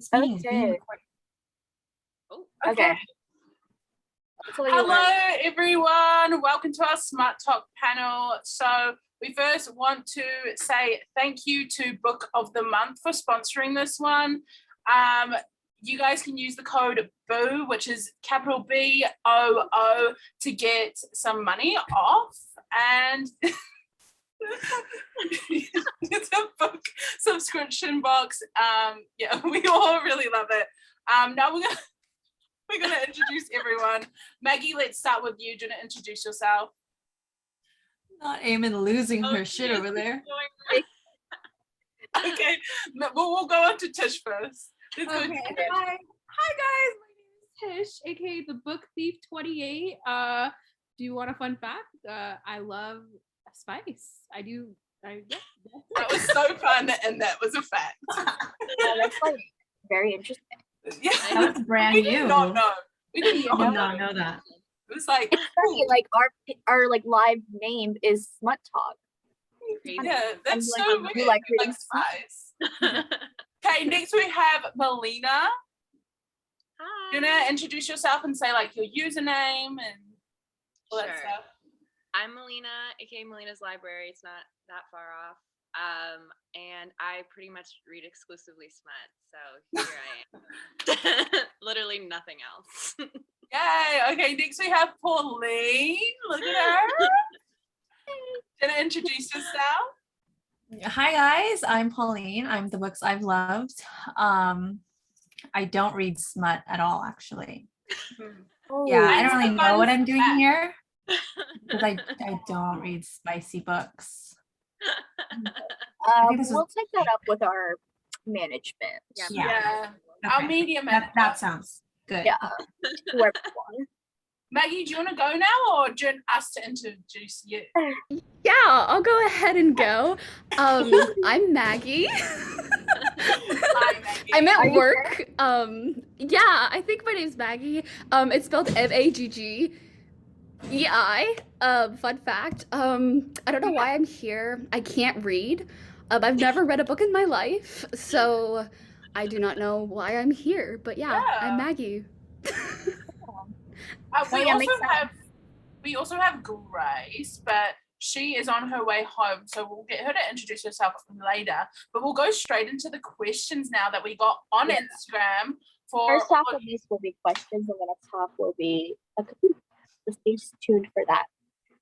This meeting is being Okay. recorded. Oh, Okay. Hello, everyone. Welcome to our Smart Talk panel. So we first want to say thank you to Book of the Month for sponsoring this one. You guys can use the code BOO, which is capital BOO, to get some money off. And it's a book subscription box. Yeah, we all really love it. Now we're gonna introduce everyone. Maggie, let's start with you. Do you want to introduce yourself? Not Eamon losing her shit over there. Okay, we'll go on to Tish first. Let's go to Okay. Tish. Hi guys, my name is Tish, aka the Book Thief 28. Do you want a fun fact? I love spice. Yeah, That was so fun, and that was a fact. Yeah, that's like very interesting. Yeah, That was brand we new. did not know. We did I not did know. not know that. It was like, It's funny, like our like live name is Smut Talk. yeah, that's I'm so like, weird. you like We reading spice. Okay, next we have Milina. Hi. Do you want to introduce yourself and say like your username and all that Sure. stuff? I'm Milina, aka Milina's Library. It's not that far off. And I pretty much read exclusively smut, so here I am. Literally nothing else. Yay! Okay, next we have Pauline. Look at her. Gonna introduce yourself. Hi guys, I'm Pauline. I'm the books I've loved. I don't read smut at all, actually. Oh, Yeah, I That's don't the really know fun what I'm doing fact. here because I don't read spicy books. think this is- we'll take that up with our management. Yeah. Okay. Our media That manager. sounds good. Yeah. Whoever won. Maggie, do you want to go now, or do you want us to introduce you? Yeah, I'll go ahead and go. I'm Maggie. Hi, Maggie. I'm Are at you work. Yeah, I think my name's Maggie. It's spelled Maggei. Fun fact. I don't know why I'm here. I can't read. I've never read a book in my life, so I do not know why I'm here. But yeah. I'm Maggie. yeah, makes sense. We also have Grace, but she is on her way home, so we'll get her to introduce herself later. But we'll go straight into the questions now that we got on Instagram. First half of this will be questions, and the next half will be a Kahoot. So stay tuned for that.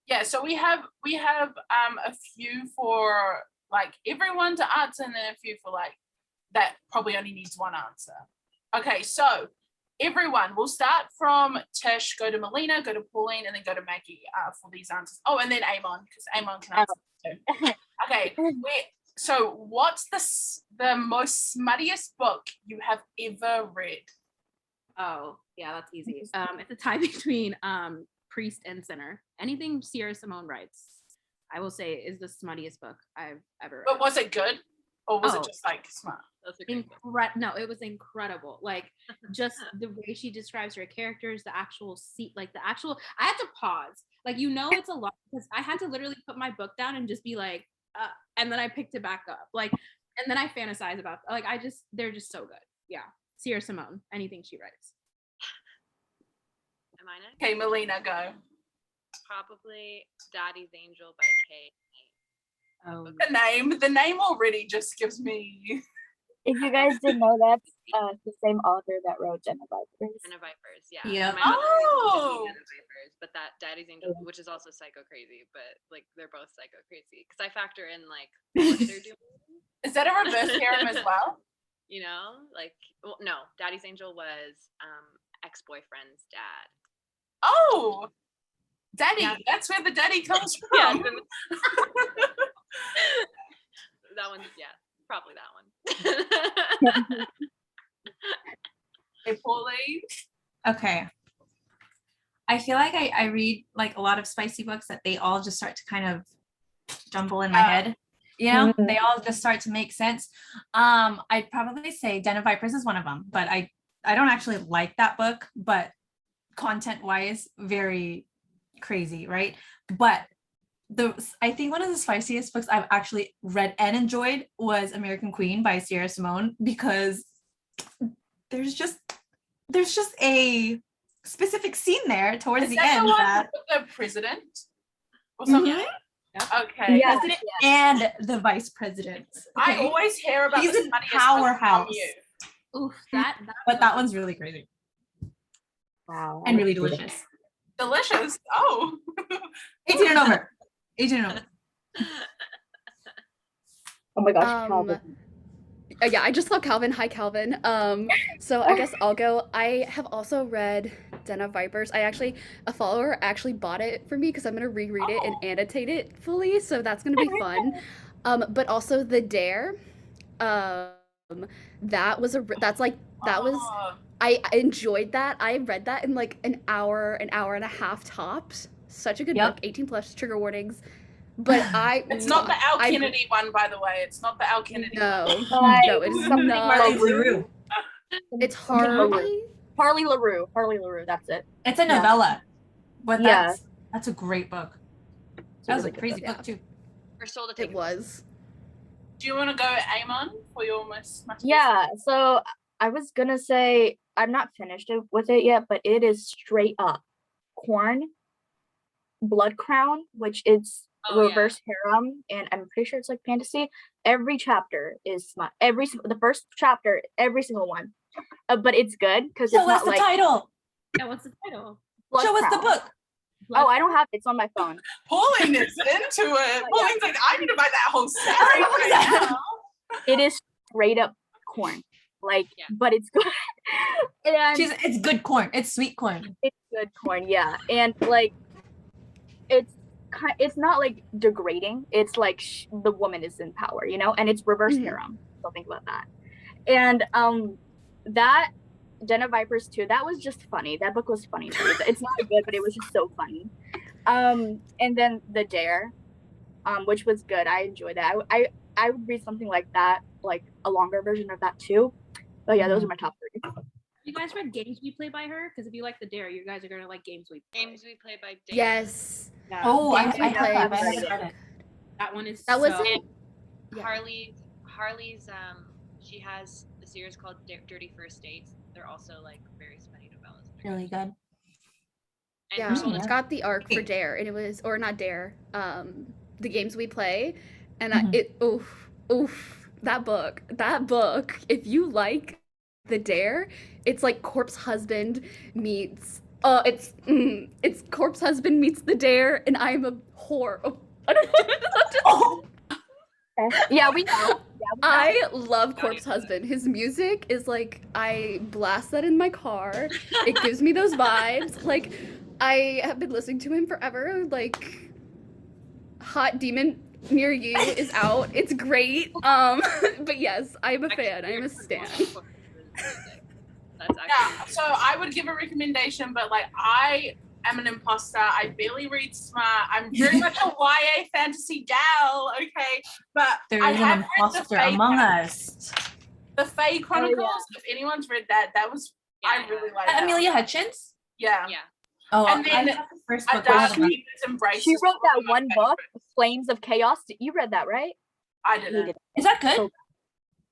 Yeah, so we have a few for like everyone to answer, and then a few for like that probably only needs one answer. Okay, so everyone, we'll start from Tish, go to Milina, go to Pauline, and then go to Maggie for these answers. Oh, and then Amon, because Amon can answer too. Okay, so what's the most smuttiest book you have ever read? Oh, yeah, that's easy. It's a tie between priest and sinner. Anything Sierra Simone writes, I will say, is the smuttiest book I've ever read. But was it good, or was it Oh. just like smart? That's a great book. No, it was incredible. Like just the way she describes her characters, the actual seat, like the actual. I had to pause. Like it's a lot because I had to literally put my book down and just be like, and then I picked it back up. Like, and then I fantasize about like they're just so good. Yeah, Sierra Simone, anything she writes. Am I next? Okay, Milina, go. Probably Daddy's Angel by Kay. Oh, The name already just gives me. If you guys didn't know, that's the same author that wrote Den of Vipers. Den of Vipers, yeah. Yep. My mother Oh. Den of Vipers, but that Daddy's Angel, which is also psycho crazy, but like they're both psycho crazy because I factor in like what they're doing. Is that a reverse harem as well? You know, like no, Daddy's Angel was ex-boyfriend's dad. Oh, daddy. Yeah. That's where the daddy comes from. Yeah, that one. Yeah, probably that one. Hey, Pauline. Okay. I feel like I read like a lot of spicy books that they all just start to kind of jumble in my head. You know, they all just start to make sense. I'd probably say Den of Vipers is one of them, but I don't actually like that book, but content-wise, very crazy, right? But I think one of the spiciest books I've actually read and enjoyed was American Queen by Sierra Simone, because there's just a specific scene there towards Is the that end the one that with the president or something? Mhm. Okay. Yeah. president and the vice president. I okay? always hear about He's the a smuttiest book from powerhouse. you. Oof, that But that one's really crazy Wow. and really delicious. Delicious. Oh. 18 and over. 18 and over. Oh my gosh, Calvin. Yeah, I just saw Calvin. Hi, Calvin. So I guess I'll go. I have also read Den of Vipers. A follower actually bought it for me because I'm gonna reread it and annotate it fully. So that's gonna be fun. But also The Dare. That was I enjoyed that. I read that in like an hour and a half tops. Such a good book. 18 plus, trigger warnings. But It's not the Al Kennedy one, by the way. It's not the Al Kennedy one. No, it is Something not. Harley LaRue. It's Harley Harley. Harley LaRue, that's it. It's a novella, but Yeah. that's a great book. It's That was really a good crazy book. book too. We're sold to take It was. Do you want to go Amon for your most smuttiest? Yeah, so I was gonna say I'm not finished with it yet, but it is straight up corn, blood crown, which is reverse harem, and I'm pretty sure it's like fantasy. Every chapter is smut. The first chapter, every single one. But it's good because it's Show us not the like title. Yeah, what's the title? Blood Show us the Crown. book. Oh, I don't have it. It's on my phone. Pauline is into it. Pauline's like, I need to buy that whole set I know right that. now. It is straight up corn, like, Yeah. but it's good. And It's good corn. It's sweet corn. it's good corn, yeah. And like, it's not like degrading. It's like the woman is in power, and it's reverse harem. So think about that. And that Den of Vipers too. That was just funny. That book was funny too. It's not good, but it was just so funny. And then The Dare, which was good. I enjoyed that. I would read something like that, like a longer version of that too. But yeah, those are my top 3. You guys read Games We Play by her? Because if you like The Dare, you guys are gonna like Games We Play. Games We Play by Dave. Yes. Yeah. Oh, I Games We have Play that. I was- haven't read it. That one is That was so it. Yeah. Harley's she has a series called Dirty First Dates. They're also like very smutty novellas. Really good. And Yeah, we're sold I to got the arc for Dare, and it was, or not Dare, the Games We Play, and that book. If you like The Dare, it's like Corpse Husband meets, it's Corpse Husband meets The Dare, and I'm a whore. Oh, I don't know. Yeah, we know. I love Corpse Husband. His music is like, I blast that in my car. It gives me those vibes. Like, I have been listening to him forever. Like, Hot Demon Near You is out. It's great. But yes, I'm a fan. I am a stan. That's actually Yeah, so I would give a recommendation, but like I am an imposter. I barely read smart. I'm very much a YA fantasy gal, okay? But There I is have an read the imposter Fae among Chronicles. us. The Fae Chronicles, if anyone's read that, I really like that. Amelia Hutchins? Yeah. Yeah. Oh, And then I have the first A book. Dark I Demon's Embrace. She is wrote probably that my one favorite. book, Flames of Chaos. You read that, right? I didn't. Is that good?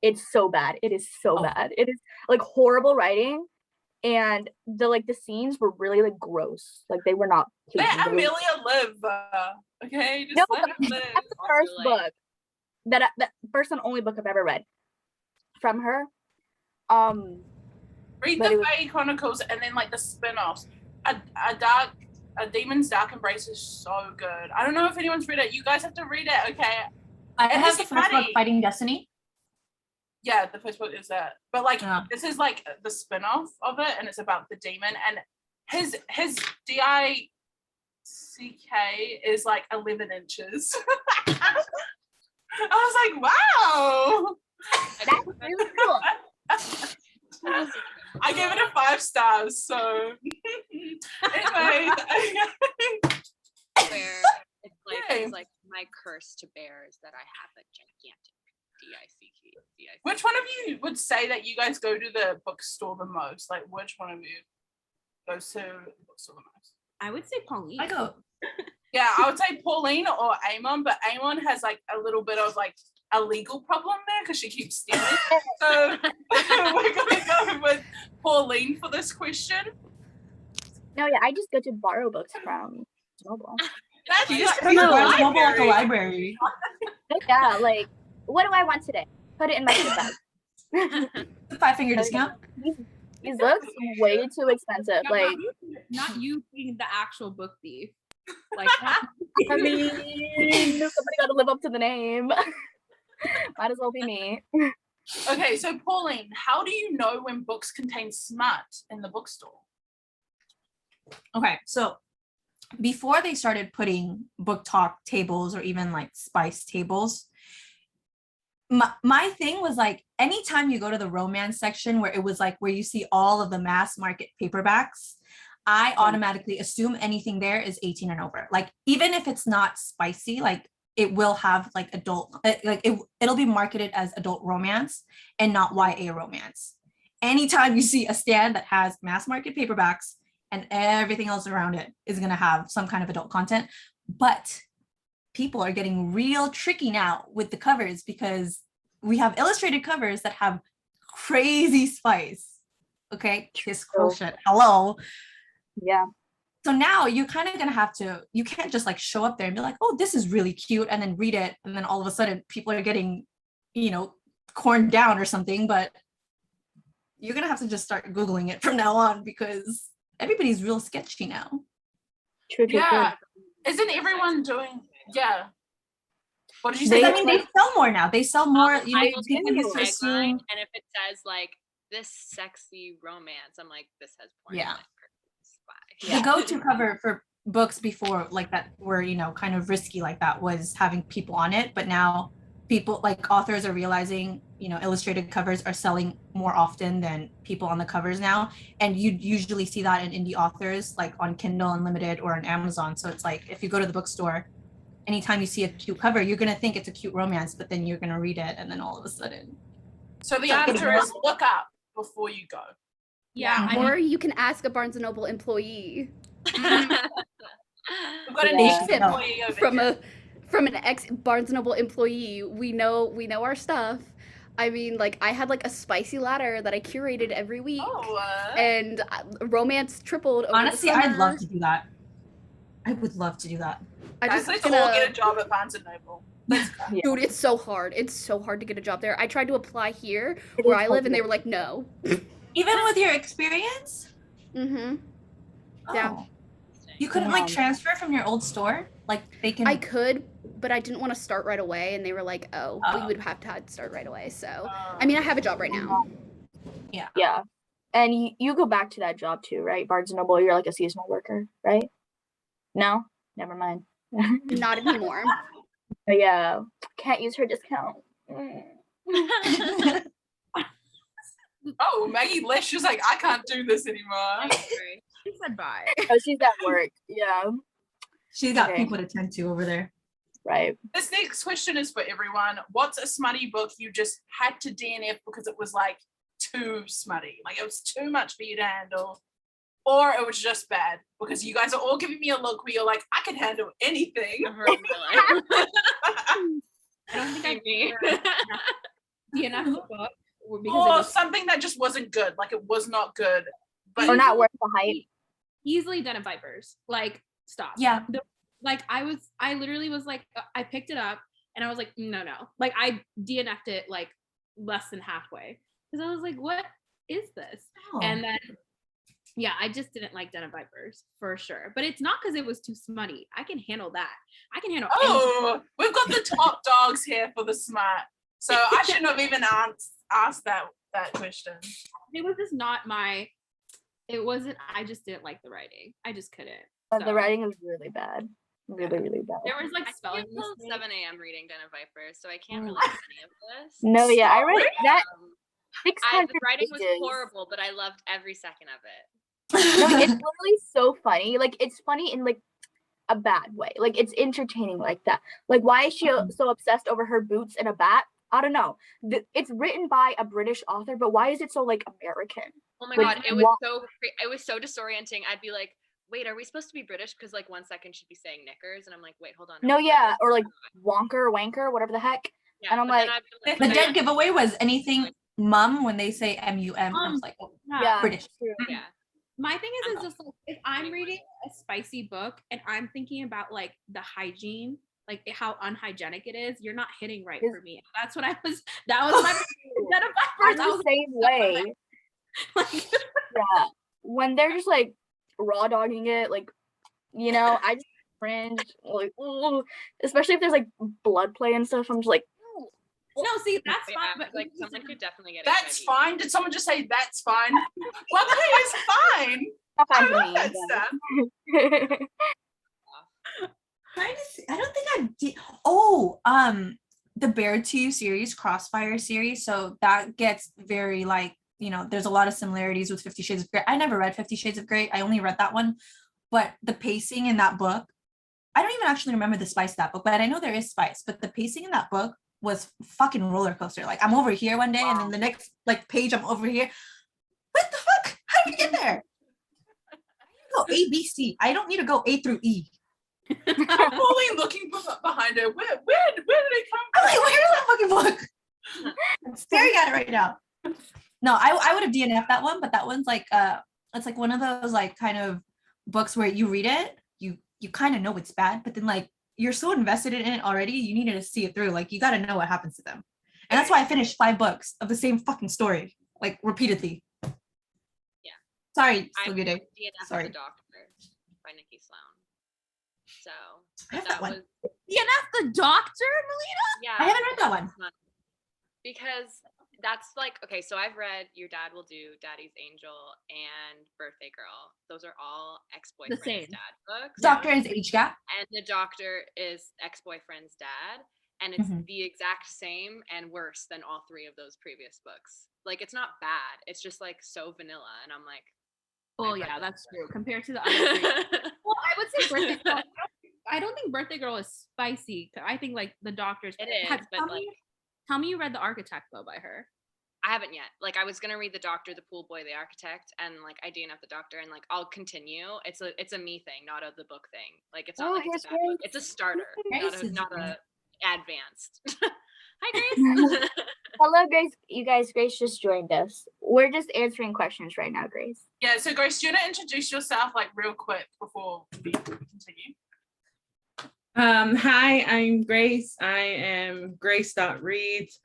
It's so bad. It is so Oh. bad. It is like horrible writing, and the scenes were really like gross. Like they were not. Let pleasing. They were- Amelia live. Okay, just No, let her live. That's the first like- book that first and only book I've ever read from her. Read But the it was- Fae Chronicles and then like the spin-offs. A Demon's Dark Embrace is so good. I don't know if anyone's read it. You guys have to read it, okay? I It have is the first book, funny. Fighting Destiny. Yeah, the first book is that. But like Yeah. this is like the spin-off of it, and it's about the demon, and his DICK is like 11 inches. I was like, wow. That's really cool. I gave it a 5 stars, so anyway. where Yay. it's like my curse to bear is that I have a gigantic DICK. Which one of you would say that you guys go to the bookstore the most? Like, which one of you goes to the bookstore the most? I would say Pauline. I go. Yeah, I would say Pauline or Amon, but Amon has like a little bit of like a legal problem there because she keeps stealing. So we're gonna go with Pauline for this question. No, yeah, I just go to borrow books from Mobile. That's You just like go a to mobile at the library. library. Yeah, like, what do I want today? Put it in my kid bag. The 5-finger discount. These books way too expensive. No, Like, not you being the actual book thief. Like, I mean, somebody got to live up to the name. Might as well be me. Okay, so Pauline, how do you know when books contain smut in the bookstore? Okay, so before they started putting book talk tables or even like spice tables, my thing was like, anytime you go to the romance section where it was like where you see all of the mass market paperbacks, I automatically assume anything there is 18 and over. Like, even if it's not spicy, like it will have like adult, like it'll be marketed as adult romance and not YA romance. Anytime you see a stand that has mass market paperbacks and everything else around it is going to have some kind of adult content. But people are getting real tricky now with the covers because we have illustrated covers that have crazy spice. Okay, kiss quotient. Hello. Yeah. So now you're kind of going to have to, you can't just like show up there and be like, oh, this is really cute, and then read it. And then all of a sudden people are getting, you know, corned down or something. But you're going to have to just start Googling it from now on because everybody's real sketchy now. True. Yeah. Isn't everyone doing, yeah. What did you say? I mean, they sell more now. They sell more, you know, I will take people the used to tagline, assume. and if it says like this sexy romance, I'm like, this has porn. Yeah. In it. Bye. The go-to cover for books before like that were, you know, kind of risky like that was having people on it. But now people, like authors, are realizing, you know, illustrated covers are selling more often than people on the covers now. And you usually see that in indie authors, like on Kindle Unlimited or on Amazon. So it's like, if you go to the bookstore, anytime you see a cute cover, you're going to think it's a cute romance, but then you're going to read it. And then all of a sudden. So the answer is look up before you go. yeah, Mhm. I Or you can ask a Barnes & Noble employee We've got an Yeah. employee over from here. from an ex Barnes & Noble employee. We know our stuff. I mean, like, I had like a spicy ladder that I curated every week, and romance tripled over Honestly, the summer. I'd love to do that. I would love to do that. I Guys, just let's gonna, all get a job at Barnes & Noble. Let's go. Yeah. dude, it's so hard. It's so hard to get a job there. I tried to apply here It where is I hard live, and to they were like, no. Even with your experience? Mm-hmm. Yeah. Oh. You couldn't like Yeah. transfer from your old store? Like they can. I could, but I didn't want to start right away, and they were like, oh, we Oh. would have to start right away. So, I mean, I have a job right now. Yeah. And you go back to that job too, right? Barnes & Noble, you're like a seasonal worker, right? No? Never mind. Not anymore. But yeah, can't use her discount. Oh, Maggie left. She was like, I can't do this anymore. she said bye. Oh, she's at work. Yeah, She's got Okay. people to tend to over there. right. This next question is for everyone. What's a smutty book you just had to DNF because it was like too smutty? Like it was too much for you to handle, or it was just bad because you guys are all giving me a look where you're like, I can handle anything. I've heard in my life. I don't think Me. I enough book because it Or was something that just wasn't good. Like it was not good. But Or not worth the hype. easily Den of Vipers. Like, stop. Yeah. Like I literally was like, I picked it up and I was like, no. Like I DNF'd it like less than halfway because I was like, what is this? Oh. And then, yeah, I just didn't like Den of Vipers for sure. But it's not because it was too smutty. I can handle that. I can handle anything. oh, we've got the top dogs here for the smut. So I shouldn't have even asked that question. It was just not my, it wasn't, I just didn't like the writing. I just couldn't. But So, the writing is really bad. Really, really bad. there was like I spelling can't till mistakes. 7 a.m. reading Den of Vipers, so I can't relate to any of this. No, yeah, I read that Um, 600 the writing was pages. horrible, but I loved every second of it. No, it's literally so funny. Like, it's funny in like a bad way. Like, it's entertaining like that. Like, why is she so obsessed over her boots and a bat? I don't know. It's written by a British author, but why is it so like American? Oh my Like, god, it was so disorienting. I'd be like, wait, are we supposed to be British? Because like 1 second she'd be saying knickers, and I'm like, wait, hold on. No, are we yeah, British? or like Wonker, Wanker, whatever the heck. Yeah, And I'm but then like, I've been, The like, dead giveaway was anything mum when they say M-U-M. I was like, oh, yeah, British. true. Yeah. My thing is just like if I'm Anyone. reading a spicy book and I'm thinking about like the hygiene, like how unhygienic it is, you're not hitting right for me. That's what that was my instead of my I'm first. I the was same way. like, Yeah. When they're just like raw dogging it, like, you know, I just cringe. Like, ooh. Especially if there's like blood play and stuff. I'm just like, ooh. no, see, that's Yeah, fine, but like someone could definitely get That's HIV. fine. Did someone just say that's fine? Blood play is fine. Not I fine for love me. that stuff. Trying to see. I don't think I did. Oh, the Bear 2 series, Crossfire series. So that gets very like, you know, there's a lot of similarities with 50 Shades of Grey. I never read 50 Shades of Grey. I only read that one. But the pacing in that book, I don't even actually remember the spice of that book, but I know there is spice. But the pacing in that book was fucking roller coaster. Like I'm over here one day and then the next like page I'm over here. What the fuck? How did we get there? I need to go A, B, C. I don't need to go A through E. I'm only looking behind her. Where did it come I'm from? like, where's that fucking book? I'm staring at it right now. No, I would have DNF'd that one, but that one's like it's like one of those like kind of books where you read it, you kind of know it's bad, but then like you're so invested in it already, you needed to see it through. Like you got to know what happens to them. And that's why I finished 5 books of the same fucking story, like repeatedly. Yeah. Sorry, I Sylvia Day. DNF Sorry. The Doctor by Nikki Sloan. So I have that that one. was DNF the Doctor, Milina? yeah. I haven't read that one. Because that's like, okay, so I've read Your Dad Will Do, Daddy's Angel, and Birthday Girl. Those are all ex-boyfriend's same. dad books. Doctor and his age gap. And The Doctor is ex-boyfriend's dad. And it's Mhm. the exact same and worse than all 3 of those previous books. Like, it's not bad. It's just like so vanilla. And I'm like, Oh I read yeah, this that's book. true. Compared to the other 3. Well, I would say Birthday Girl. I don't think Birthday Girl is spicy. I think like the Doctor's. It is, but like, tell me you read The Architect though by her. I haven't yet. Like, I was gonna read The Doctor, The Pool Boy, The Architect, and like I DNF The Doctor, and like I'll continue. It's a me thing, not a the book thing. Like it's not like it's a bad book. It's a starter, not a advanced. Hi, Grace. Hello, Grace. You guys, Grace just joined us. We're just answering questions right now, Grace. Yeah, so Grace, do you want to introduce yourself like real quick before we continue? Hi, I'm Grace. I am grace.reads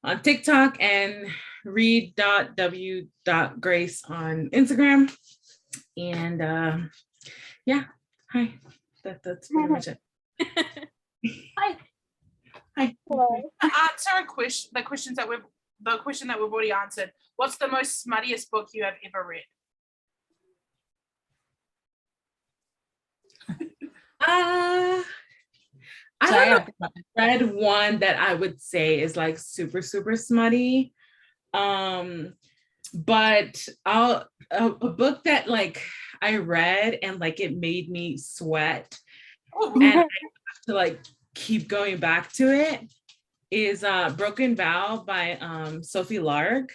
on TikTok and read.w.grace on Instagram. And yeah, hi. That's pretty much it. Hi. Hi. Answer the question that we've already answered. What's the most smuttiest book you have ever read? I haven't read one that I would say is like super, super smutty. But a book that like I read and like it made me sweat and I have to like keep going back to it is Broken Vow by Sophie Lark.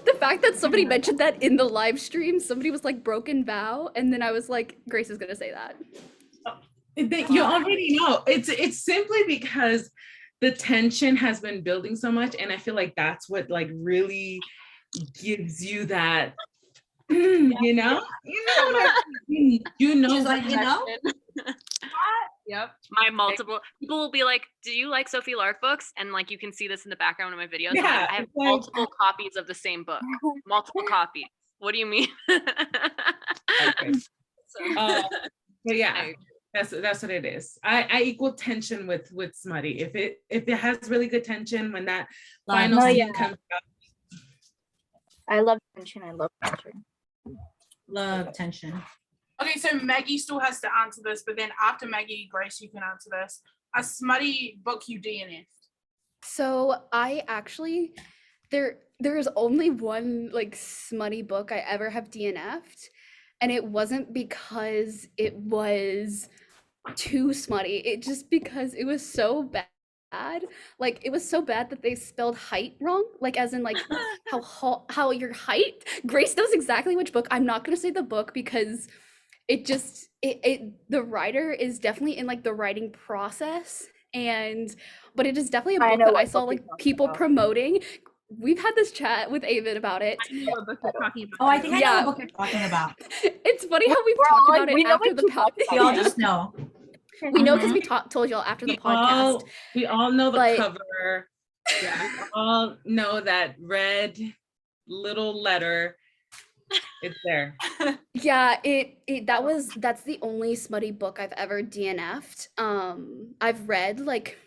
The fact that somebody mentioned that in the live stream, somebody was like Broken Vow, and then I was like, Grace is gonna say that. You already know. It's simply because the tension has been building so much, and I feel like that's what like really gives you that, you know, She's like, you know? Yep. My multiple people will be like, "Do you like Sophie Lark books?" And like you can see this in the background of my videos. Yeah, I have it's like- multiple copies of the same book. Multiple copies. What do you mean? Okay. So- But yeah, that's what it is. I equal tension with smutty. If it has really good tension when that final scene comes out. I love tension. I love tension. Love tension. Okay, so Maggie still has to answer this, but then after Maggie, Grace, you can answer this. A smutty book you DNF'd. So I actually, there is only one like smutty book I ever have DNF'd, and it wasn't because it was too smutty. It just because it was so bad. Like it was so bad that they spelled height wrong, like as in like how your height. Grace knows exactly which book. I'm not gonna say the book because it just the writer is definitely in like the writing process, But it is definitely a I book know that I what saw book like you're talking people about. promoting. We've had this chat with Avid about it. I know what book you're talking about. Oh, I think I know Yeah. what book you're talking about. It's funny how we've We're talked all like, about it we know after what the you talked podcast. We all just know. We know because Mhm. we told y'all after the We podcast. all know the But- cover. Yeah, we all know that red little letter. It's there. Yeah, that's the only smutty book I've ever DNF'd. I've read like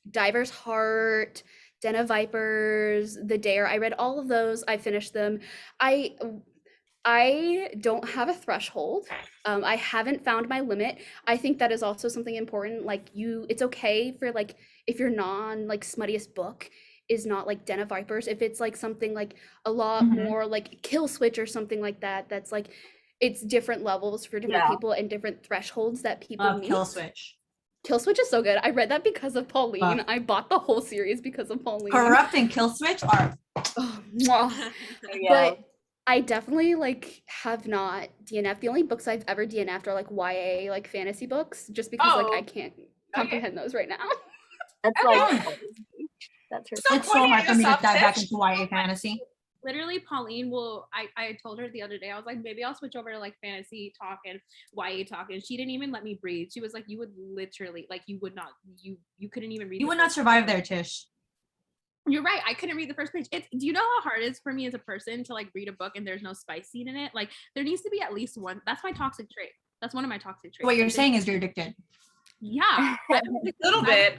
Diver's Heart, Den of Vipers, The Dare. I read all of those. I finished them. I don't have a threshold. I haven't found my limit. I think that is also something important. Like it's okay for like if your like smuttiest book is not like Den of Vipers, if it's like something like a lot Mhm. more like Kill Switch or something like that, that's like it's different levels for different Yeah. people and different thresholds that people meet. Kill Switch. Kill Switch is so good. I read that because of Pauline. Fuck. I bought the whole series because of Pauline. Corrupt and Kill Switch are Oh, mwah. Yeah. But I definitely like have not DNF. The only books I've ever DNF'd are like YA like fantasy books, just because like Oh, I can't comprehend those right now. That's Okay. like that's her. Stop it's so pointing hard at for me to yourself, dive back Tish. into YA fantasy. Literally, Pauline will. I told her the other day. I was like, maybe I'll switch over to like fantasy talk and YA talk, and she didn't even let me breathe. She was like, you would literally like you would not you couldn't even read. You the would not first survive page. there, Tish. You're right. I couldn't read the first page. Do you know how hard it is for me as a person to like read a book and there's no spice scene in it? Like there needs to be at least one. That's my toxic trait. That's one of my toxic traits. What you're Like, saying is you're addicted. yeah. I don't think-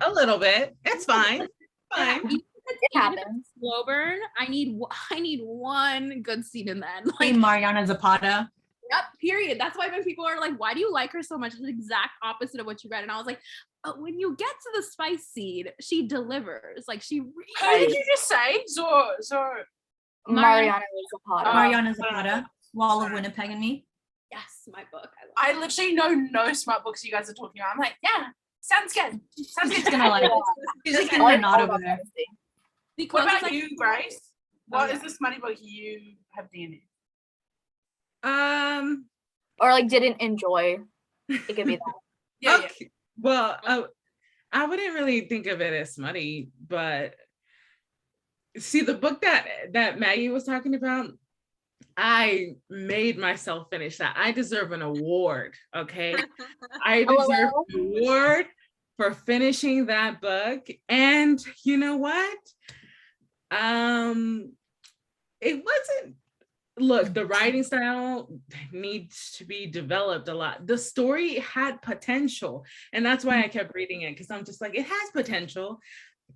A little bit. It's fine. Yeah, Fine. even if It it's happens. slow burn, I need one good scene in that. Hey, Like, Mariana Zapata. yep, period. That's why when people are like, why do you like her so much? It's the exact opposite of what you read. And I was like, but when you get to the spice seed, she delivers. Like she Who really did you just say? Zor. Mariana Zapata. Mariana Zapata. Wall of Sorry. Winnipeg and Me. yes, my book. I literally know no smart books you guys are talking about. I'm like, yeah, sounds good. Sounds She's good. gonna like she's just gonna I like nod all over about there. fantasy. The What closest about I- you, Grace? What yeah. is the smutty book you have DNA? Or like didn't enjoy. It could be that. Yeah, Okay. Well, I wouldn't really think of it as smutty, but see the book that Maggie was talking about, I made myself finish that. I deserve an award, okay? I deserve an award for finishing that book. And you know what? It wasn't, look, the writing style needs to be developed a lot. The story had potential, and that's why I kept reading it, because I'm just like, it has potential.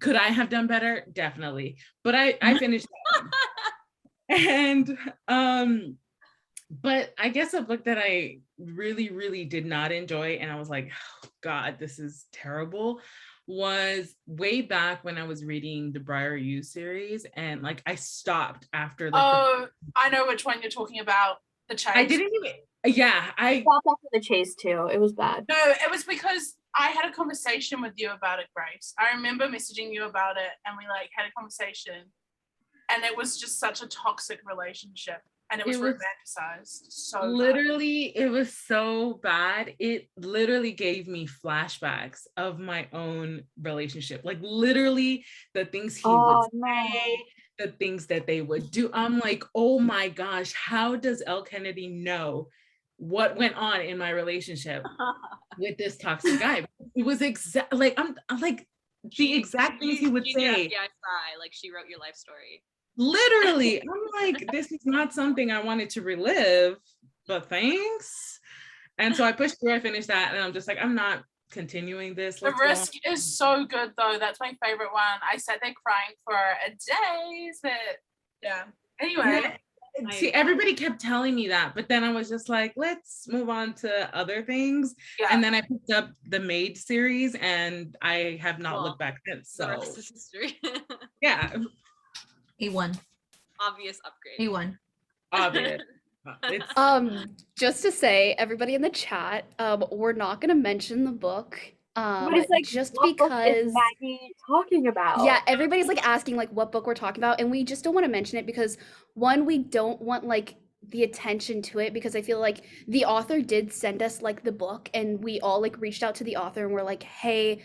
Could I have done better? Definitely. But I finished that. And but I guess a book that I really, really did not enjoy, and I was like, oh, God, this is terrible, was way back when I was reading the Briar U series, and like I stopped after like Oh, I know which one you're talking about. The Chase. I didn't even, yeah, I Stopped after the chase too. It was bad. No, it was because I had a conversation with you about it, Grace. I remember messaging you about it, and we like had a conversation, and it was just such a toxic relationship, and it was romanticized. So bad. literally, it was so bad. It literally gave me flashbacks of my own relationship. Like literally the things he would say, the things that they would do. I'm like, oh my gosh, how does Elle Kennedy know what went on in my relationship with this toxic guy? It was like I'm like the exact things he would She's your say. FBI spy, like she wrote your life story. Literally, I'm like, this is not something I wanted to relive, but thanks. And so I pushed through, I finished that, and I'm just like, I'm not continuing this. The Let's go on. Risk is so good though. That's my favorite one. I sat there crying for a day. But yeah. Anyway, Yeah. See, everybody kept telling me that, but then I was just like, let's move on to other things. yeah. And then I picked up the Maid series, and I have not Well, looked back since. The So rest is history. yeah, A1. Obvious upgrade. A1. obvious. It's Just to say, everybody in the chat, we're not gonna mention the book. But it's like, just what book is because Maggie talking about? yeah, everybody's like asking like what book we're talking about, and we just don't want to mention it because one, we don't want like the attention to it, because I feel like the author did send us like the book, and we all like reached out to the author and we're like, hey,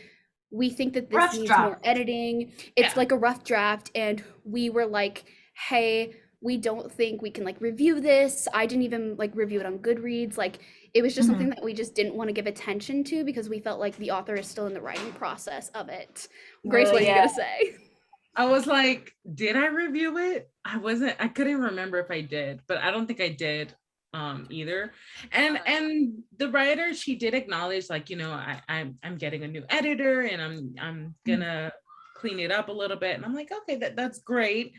we think that this Rough needs draft. more editing. It's Yeah. like a rough draft, and we were like, hey, we don't think we can like review this. I didn't even like review it on Goodreads. Like it was just something that we just didn't want to give attention to because we felt like the author is still in the writing process of it. Grace, what are you gonna say? I was like, did I review it? I couldn't remember if I did, but I don't think I did either. And the writer, she did acknowledge, like, you know, I'm getting a new editor and I'm gonna clean it up a little bit. And I'm like, okay, that's great.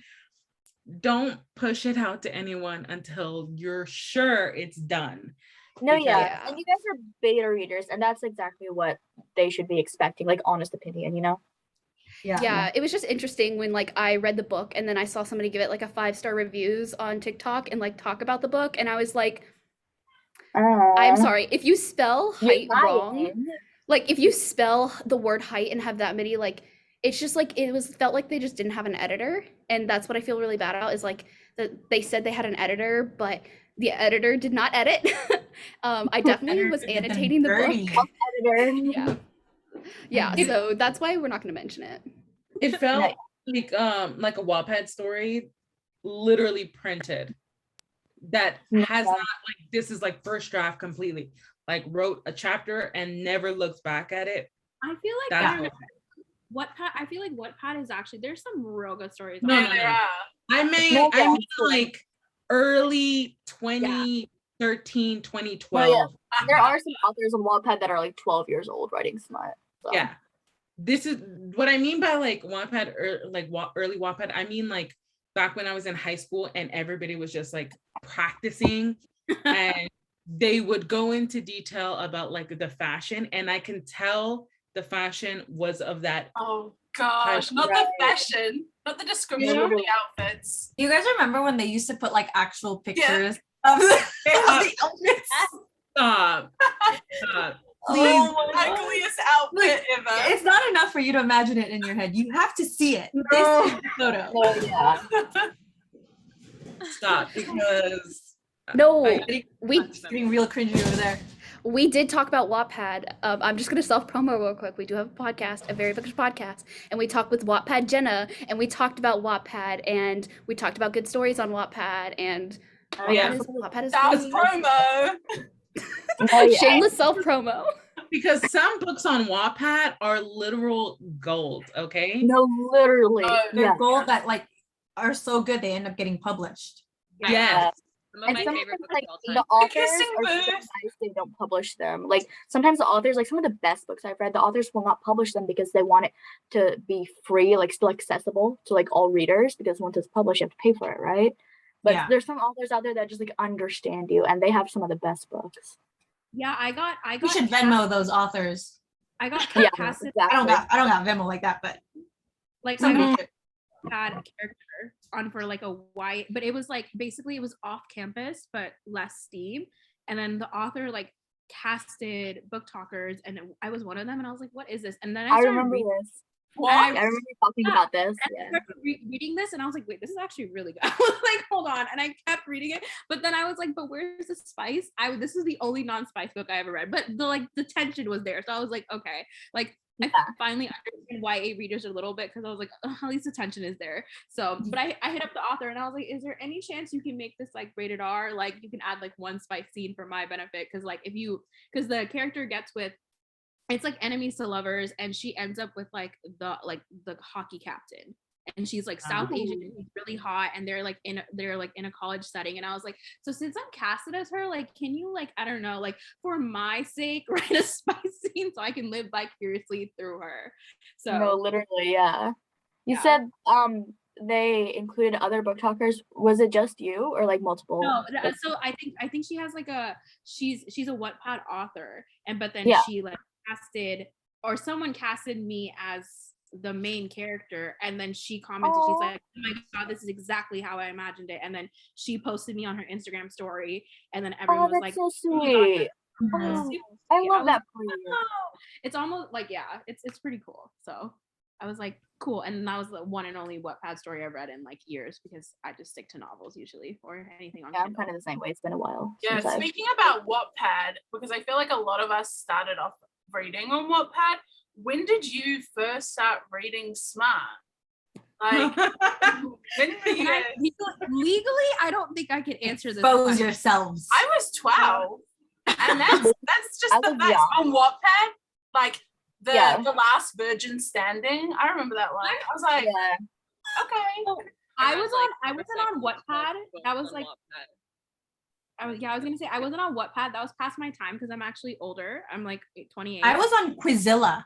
Don't push it out to anyone until you're sure it's done. No, Because- yeah. And you guys are beta readers, and that's exactly what they should be expecting, like honest opinion, you know? Yeah, it was just interesting when like I read the book and then I saw somebody give it like a 5-star reviews on TikTok and like talk about the book, and I was like, I'm sorry, if you spell height wrong, like if you spell the word height and have that many, like it's just like felt like they just didn't have an editor, and that's what I feel really bad about is like that they said they had an editor, but the editor did not edit. I definitely was annotating the book. Editor. Yeah, so that's why we're not going to mention it. It felt like a Wattpad story literally printed that has not like, this is like first draft completely, like wrote a chapter and never looked back at it. I feel like That's Wattpad. I feel like Wattpad is actually, there's some real good stories. No, on no, there. no. I mean like early 2013, 2012. There are some authors on Wattpad that are like 12 years old writing smut. So. Yeah. This is what I mean by like Wattpad, early Wattpad. I mean like back when I was in high school and everybody was just like practicing and they would go into detail about like the fashion, and I can tell the fashion was of that. Oh gosh, not the fashion, not the description of the outfits. You guys remember when they used to put like actual pictures of the outfits? Stop. Please. Oh, ugliest outfit ever. It's not enough for you to imagine it in your head. You have to see it. This is the photo. Oh, yeah. Stop, because Getting real cringy over there. We did talk about Wattpad. I'm just gonna self-promo real quick. We do have a podcast, a Very Bookish podcast, and we talked with Wattpad Jenna, and we talked about Wattpad, and we talked about good stories on Wattpad, and Wattpad is that was promo. Shameless self-promo. Because some books on Wattpad are literal gold, okay? No, literally. They're gold that like are so good they end up getting published. Yes. Some of And my sometimes favorite books like of all the time. authors Kissing are so booth. nice they don't publish them. Like sometimes the authors, like some of the best books I've read, the authors will not publish them because they want it to be free, like still accessible to like all readers, because once it's published you have to pay for it, right? But there's some authors out there that just like understand you, and they have some of the best books. Yeah, I got. You should Venmo those authors. I got Yeah, casted. exactly. I don't got Venmo like that, but Like some I people had a character on for like a white, but it was like basically it was off campus, but less steam. And then the author like casted Booktokers, and I was one of them, and I was like, "What is this?" And then I started remember reading. this. What? I remember talking about this. And Yeah. I started reading this, and I was like, "Wait, this is actually really good." I was like, "Hold on," and I kept reading it. But then I was like, "But where's the spice?" This is the only non-spice book I ever read, but the tension was there, so I was like, "Okay." Like I finally understand YA readers a little bit, because I was like, oh, at least the tension is there. So, but I hit up the author and I was like, "Is there any chance you can make this like rated R? Like you can add like one spice scene for my benefit, because like because the character gets with." It's like enemies to lovers, and she ends up with like the hockey captain, and she's like South Asian and he's really hot, and they're like in a college setting. And I was like, so since I'm casted as her, like can you like, I don't know, like for my sake write a spice scene so I can live vicariously through her. So No, literally, yeah. You said they included other Booktokers. Was it just you or like multiple? No, so I think she has like she's a Wattpad author, and but then she like casted, or someone casted me as the main character, and then she commented, she's like, "Oh my god, this is exactly how I imagined it." And then she posted me on her Instagram story, and then everyone was like, so "Oh my God, sweet. I love that for you. oh." It's almost like it's pretty cool. So I was like, cool. And that was the one and only Wattpad story I've read in like years, because I just stick to novels usually, or anything on I'm Kindle. kind of the same way. It's been a while. Yeah, since I've- speaking about Wattpad, because I feel like a lot of us started off reading on Wattpad, when did you first start reading smart? Like, when were you? Legally, I don't think I can answer this. Expose question. yourselves. I was 12, and that's just I the was best. young. On Wattpad, like the Yeah. last virgin standing. I remember that one. I was like, Yeah. okay. I read, was like, on. I wasn't like, on Wattpad. books That was on like. Wattpad. I was gonna say I wasn't on Wattpad. That was past my time because I'm actually older. I'm like 28. I was on Quizilla.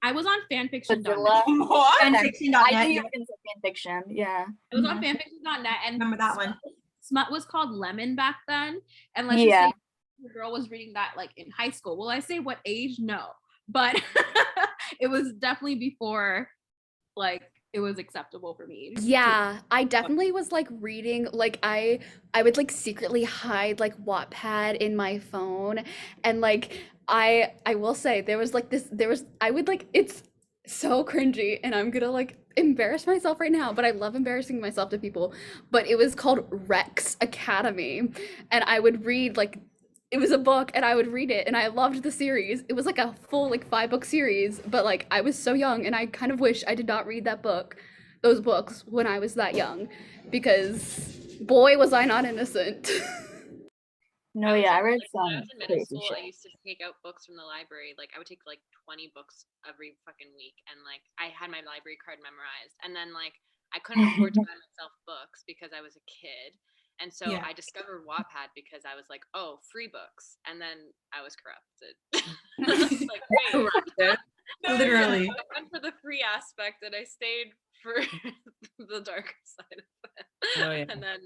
I was on fanfiction.net. Godzilla. What? I Fanfiction.net. knew you Yeah. were gonna say fanfiction. Yeah. I was on fanfiction.net and Remember that one? Smut was called Lemon back then. And let's Yeah. just say the girl was reading that like in high school. Will I say what age? No. But it was definitely before like it was acceptable for me. Yeah, I definitely was like reading, like I would like secretly hide like Wattpad in my phone, and like I will say there was I would like, it's so cringy and I'm gonna like embarrass myself right now, but I love embarrassing myself to people. But it was called Rex Academy, and I would read like, it was a book and I would read it and I loved the series. It was like a full like 5-book series, but like I was so young and I kind of wish I did not read those books when I was that young, because boy was I not innocent. No, yeah, I read Like, when I some was in middle crazy school, I shit. used to take out books from the library. Like I would take like 20 books every fucking week, and like I had my library card memorized. And then like I couldn't afford to buy myself books because I was a kid, and so Yeah. I discovered Wattpad because I was like, oh, free books, and then I was corrupted. Like, wait, Literally. I went for the free aspect, and I stayed for the darker side of it, Oh, yeah. and then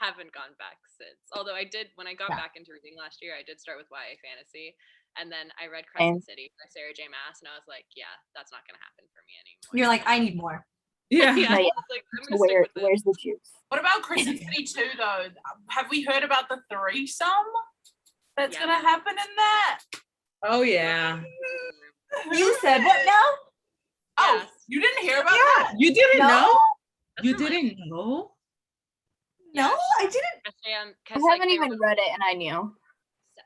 haven't gone back since. Although I did, when I got Yeah. back into reading last year, I did start with YA fantasy, and then I read Crescent City by Sarah J. Maas, and I was like, yeah, that's not gonna happen for me anymore. You're like, I need more. Yeah. Yeah, No, I yeah. was like, I'm gonna stick with this. Where's the juice? What about Crescent City 2 though? Have we heard about the threesome that's Yeah. gonna happen in that? Oh yeah. You said what now? Oh, Yes. you didn't hear about that? You didn't No? know? That's You from, like, didn't know? No, I didn't. SJM, I 'cause, like, haven't they even were- read it and I knew.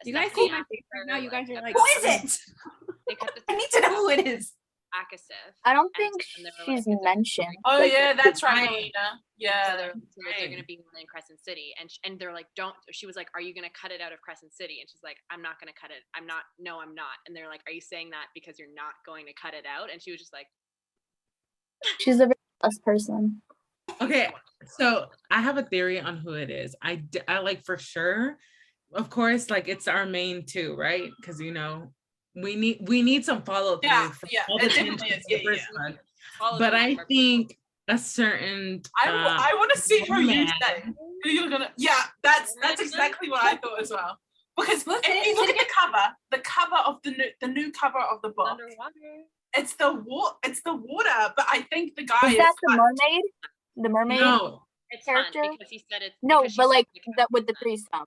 You guys Stephanie see my face right now? You guys are kept like, Who it- is it? They kept it I need to know who it is. Akasif. I don't And think so- and they were she's like, it's a mentioned. mystery. Oh like, yeah, that's right, Right. Melina. So Yeah. they're Right. gonna be in Crescent City, and they're like, don't. She was like, are you gonna cut it out of Crescent City? And she's like, I'm not gonna cut it. I'm not. No, I'm not. And they're like, are you saying that because you're not going to cut it out? And she was just like, She's a very blessed person. Okay, so I have a theory on who it is. I like for sure. Of course, like it's our main two, right? Because you know, we need some follow through. Yeah, from yeah, all it the definitely tensions is. of the Yeah, first one. follow But them I from our- think a certain I want to see who you man. say. Who you're gonna? Yeah, that's exactly what I thought as well. Because What's if it? you look at the cover of the new cover of the book, underwater. it's the water. But I think the guy Is that the mermaid? The mermaid? No, It's fun character? because he said it's No, because she but said like it that with the threesome.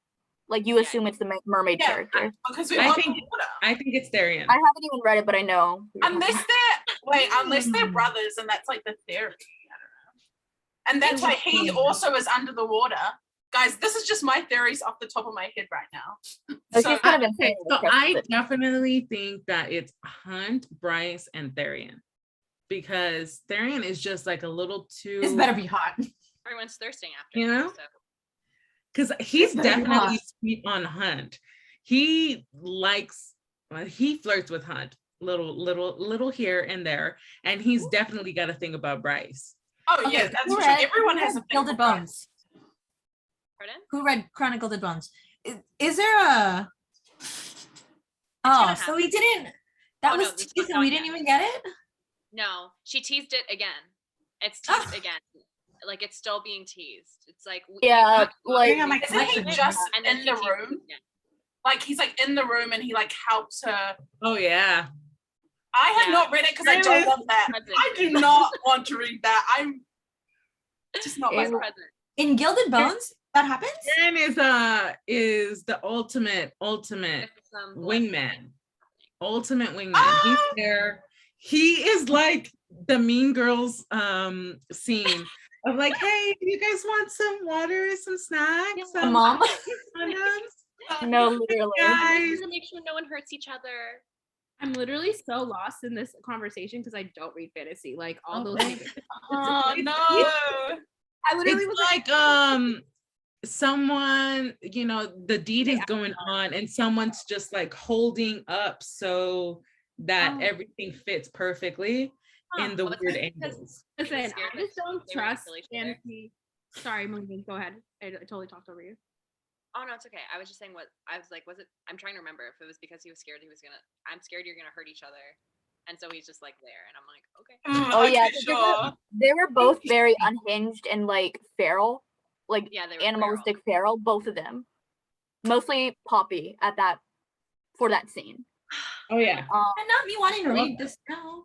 Like you Yeah. assume it's the mermaid Yeah, character. because we I want think- the water. I think it's Darian. I haven't even read it, but I know. who you're Unless talking unless they're Hmm. brothers, and that's like the theory. I don't know. And that's why he Interesting. also is under the water. Guys, this is just my theories off the top of my head right now. about. So She's kind of Okay, insane. so with I Crescent City. definitely think that it's Hunt, Bryce, and Therian. Because Therian is just like a little too, This better be hot. everyone's thirsting after. You him, know? so. because he's better be definitely hot. sweet on Hunt. He likes, he flirts with Hunt, little here and there, and he's definitely got a thing about Bryce. Oh yeah, that's who for read- sure. Everyone who has a read thing Gilded for Bryce. Bones. Pardon? Who read Chronicle Dead Bones? Is there a? Oh, gonna so we happen. didn't. That Oh, no, was it's teased not and we out didn't yet. even get it. No, she teased it again. It's Ah. teased again. Like it's still being teased. It's like Yeah, like Bring out my Isn't he collection. just and then in he the teased it room? again. Like he's like in the room and he like helps her. Oh yeah. I have Yeah. not read it because I Really? don't want that. Present. I do not want to read that. I'm just not my It's Ew. present. In Gilded Bones, that happens. Therian is the ultimate With some blood. wingman. Ultimate wingman. Ah! He's there. He is like the Mean Girls scene of like, hey, do you guys want some water, some snacks, A some mom. condoms? no, literally. Guys, To make sure no one hurts each other. I'm literally so lost in this conversation because I don't read fantasy. Like all those. Oh no. I literally It's was like someone, you know, the deed is going on and someone's just like holding up so that everything fits perfectly in the weird angles. Listen, I scared just that don't they were gonna trust kill each other. fantasy. Sorry, Melina, go ahead. I totally talked over you. Oh no, it's okay. I was just saying what I was like. Was it? I'm trying to remember if it was because he was scared I'm scared you're gonna hurt each other, and so he's just like there, and I'm like, okay. Oh yeah, Okay, sure. they were both very unhinged and like feral, like Yeah, they were animalistic feral, both of them. Mostly Poppy for that scene. Oh yeah. And not me wanting to read this now.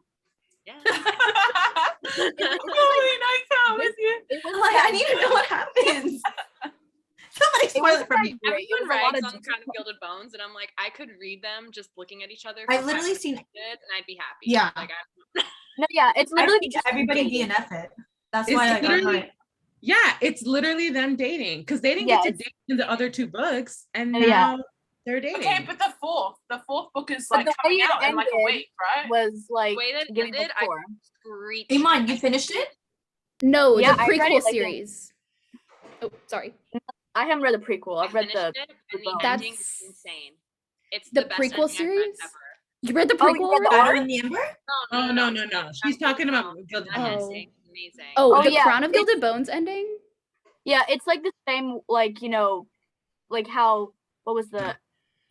Yeah. Pauline, I can't with you. It was Like, I need to know what happens. Somebody spoil it for me. Everyone rags on Crown of Gilded Bones, and I'm like, I could read them just looking at each other. I've literally seen. And I'd be happy. Yeah. Like No, yeah, it's I literally think just everybody dating. DNF it. That's It's why like, I'm literally- like, Yeah, it's literally them dating because they didn't get to date in the other two books, and now they're dating. Okay, but the fourth book is But like the coming way it out in like a ended week, right? was like the way that giving ended, book I four. screeched. Iman, you finished it? No, Yeah, the I read prequel it, like, series. Oh, sorry. I haven't read the prequel. I've read finished the it, and the bones. ending is That's- insane. It's The the best prequel ending I've read series? ever. You read the Oh, you prequel read the already? Shadow in the Ember? Oh no. She's talking about Gilded That Bones. ending, amazing. Oh, Oh, the yeah, Crown of it's- Gilded Bones ending? Yeah, it's like the same, like, you know, like how, what was the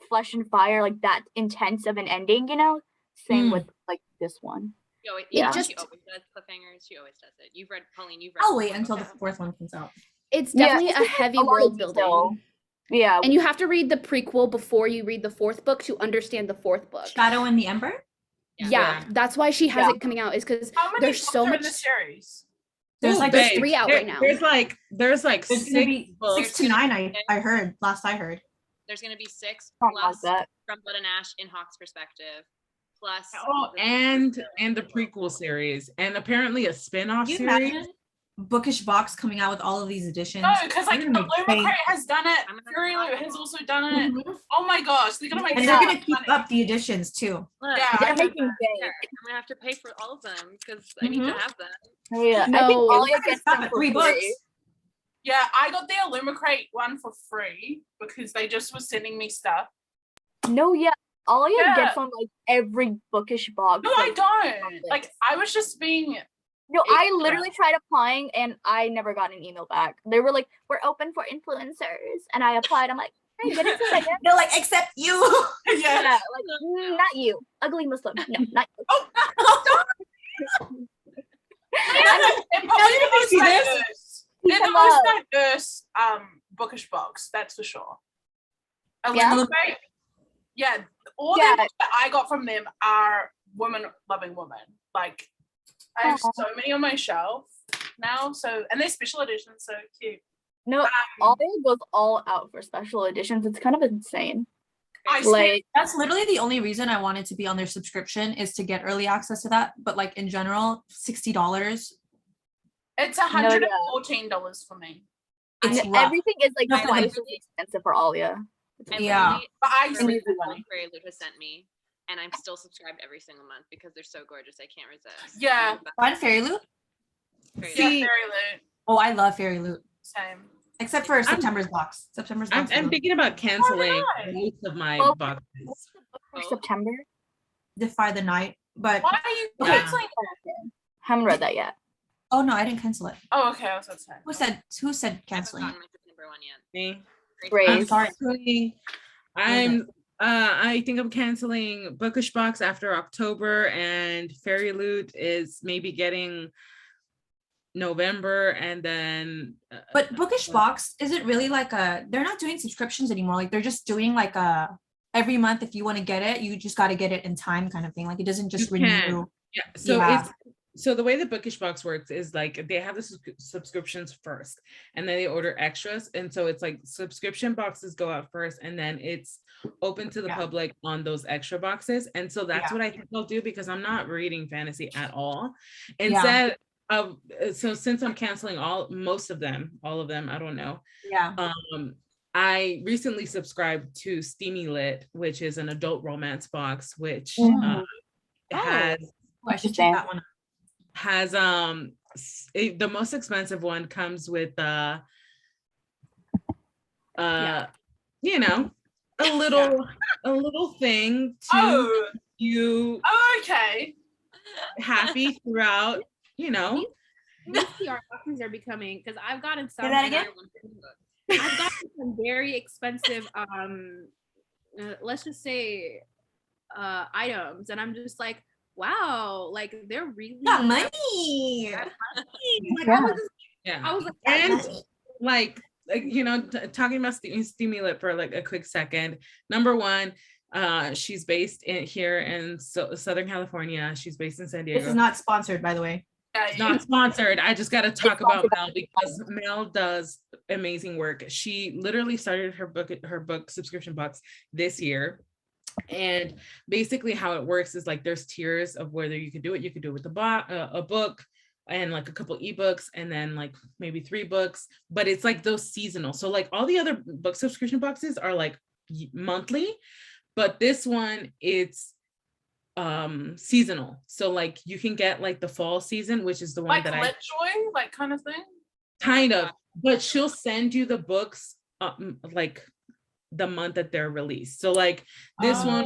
Flesh and Fire, like that intense of an ending, you know? Same with like this one. She always, Yeah. she always does cliffhangers. She always does it. You've read Pauline. You've read. I'll the wait book, until the okay. fourth one comes out. It's Yeah, definitely it's a just heavy a lot of world detail. building. Yeah. And you have to read the prequel before you read the fourth book to understand the fourth book. Shadow in the Ember? Yeah, that's why she has it coming out, is because How many there's books so are much. in the series? There's like there's six- 3 out right now. There's like There's gonna 6 be books. 6 to 9. I heard last I heard. There's gonna be 6 Something like plus that. from Blood and Ash in Hawk's perspective, plus Oh, and the prequel series, and apparently a spin-off Can you series. imagine Bookish Box coming out with all of these editions? No, because like They're gonna make Illumicrate bank. has done it. I'm gonna Fury buy Loot them has all. also done it. Mhm. Oh my gosh, they're gonna make And so they're much gonna keep money. up the editions too. Look, Yeah, I They're heard making that. bank. I'm gonna have to pay for all of them because I need to Mhm. have them. Oh, yeah. I think No. Alia It's gets not them at for 3 free. books. Yeah, I got the Illumicrate one for free because they just were sending me stuff. No, yeah. Alia Yeah. gets on like every bookish box. No, I like, don't. Like I was just being No, I Yeah. literally tried applying and I never got an email back. They were like, "We're open for influencers," and I applied. I'm like, "Hey, get into it, I guess." They're like, except you. Yeah, yeah. like not you, ugly Muslim. No, not you. They're probably the most see this? diverse. They're the Come most up. diverse bookish box, that's for sure. Yeah? Illumicrate, yeah, all Yeah. the books that I got from them are women loving women. Like I have Aw. so many on my shelf now. So and they're special editions, so cute. No, Alia goes all out for special editions. It's kind of insane. I Like, That's literally the only reason I wanted to be on their subscription is to get early access to that. But like in general, $60. It's $114 for me. It's and rough. everything is like No, for twice them. as expensive for Alia. I Yeah. literally- But I for still need every the book money. Fairy Loot has sent me, and I'm still subscribed every single month because they're so gorgeous. I can't resist. Yeah. Find Fairy Loot? Fairy yeah, Loot. See- Fairy Loot. Oh, I love Fairy Loot. Same. Except for September's box. September's box. I I'm love. thinking about canceling I? most of my Oh. boxes. For Oh. September. Defy the Night. But Why are you Yeah. canceling? Haven't read that yet. oh no, I didn't cancel it. Oh, okay, I was about to say. Who said I haven't canceling it? gotten my September one yet. Me. Great. I'm I'm sorry. canceling. I think I'm canceling Bookish Box after October, and Fairy Loot is maybe getting November, and then But Bookish Box isn't really like they're not doing subscriptions anymore. Like they're just doing like every month if you want to get it, you just got to get it in time kind of thing. Like it doesn't just You can. renew. yeah. So Yeah. so the way the Bookish Box works is like they have the subscriptions first, and then they order extras, and so it's like subscription boxes go out first, and then it's open to the Yeah. public on those extra boxes. And so that's Yeah. what I think I'll do, because I'm not reading fantasy at all. Instead of, so since I'm canceling all of them, I don't know. Yeah. I recently subscribed to Steamy Lit, which is an adult romance box, which has I should check that one out. has the most expensive one comes with you know, a little thing to you okay. happy throughout, you know. These PR boxes are becoming, because I've gotten some. Say that again? I've gotten some very expensive, let's just say, items, and I'm just like, wow, like they're really Got money. Like, I was like, and like you know, talking about Steamy Lit for like a quick second. Number one, she's based here in Southern California. She's based in San Diego. This is not sponsored, by the way. It's not sponsored. I just got to talk about Mel because Mel does amazing work. She literally started her book subscription box this year. And basically how it works is like there's tiers of whether you can do it. You could do it with a book and like a couple ebooks and then like maybe 3 books, but it's like those seasonal. So like all the other book subscription boxes are like monthly, but this one it's seasonal. So like you can get like the fall season, which is the one like that LitJoy, like kind of thing. Kind of, but she'll send you the books like the month that they're released. So like this one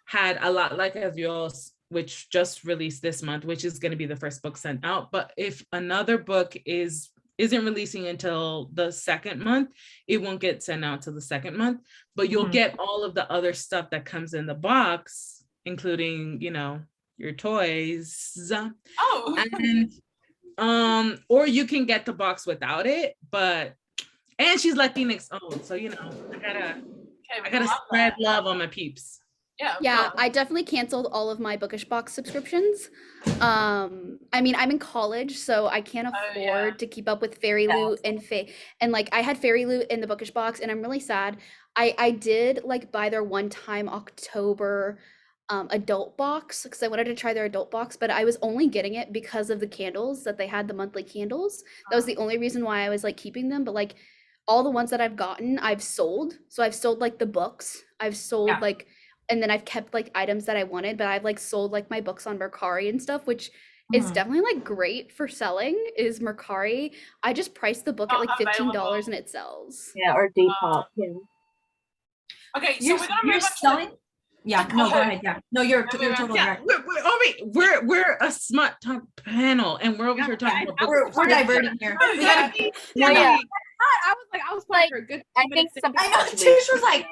had a lot like As Yours, which just released this month, which is going to be the first book sent out. But if another book isn't releasing until the second month, it won't get sent out till the second month, but you'll get all of the other stuff that comes in the box, including, you know, your toys. And or you can get the box without it, and she's Latinx owned, so you know, I gotta spread love on my peeps. Yeah, I definitely canceled all of my Bookish Box subscriptions. I mean, I'm in college, so I can't afford to keep up with Fairy Loot and like I had Fairy Loot in the Bookish Box, and I'm really sad. I did like buy their one-time October adult box because I wanted to try their adult box, but I was only getting it because of the candles that they had, the monthly candles. That was the only reason why I was like keeping them. But like all the ones that I've gotten, I've sold. So I've sold like the books. I've sold like, and then I've kept like items that I wanted, but I've like sold like my books on Mercari and stuff, which is definitely like great for selling is Mercari. I just priced the book at like $15 and it sells. Yeah, or Depop. Okay, so You're we're gonna move selling. Yeah, no, go ahead. Yeah, no, you're totally right. We're a smut talk panel, and we're over here talking about we're diverting here. I was like for a good. I think something. I know. Tish was like,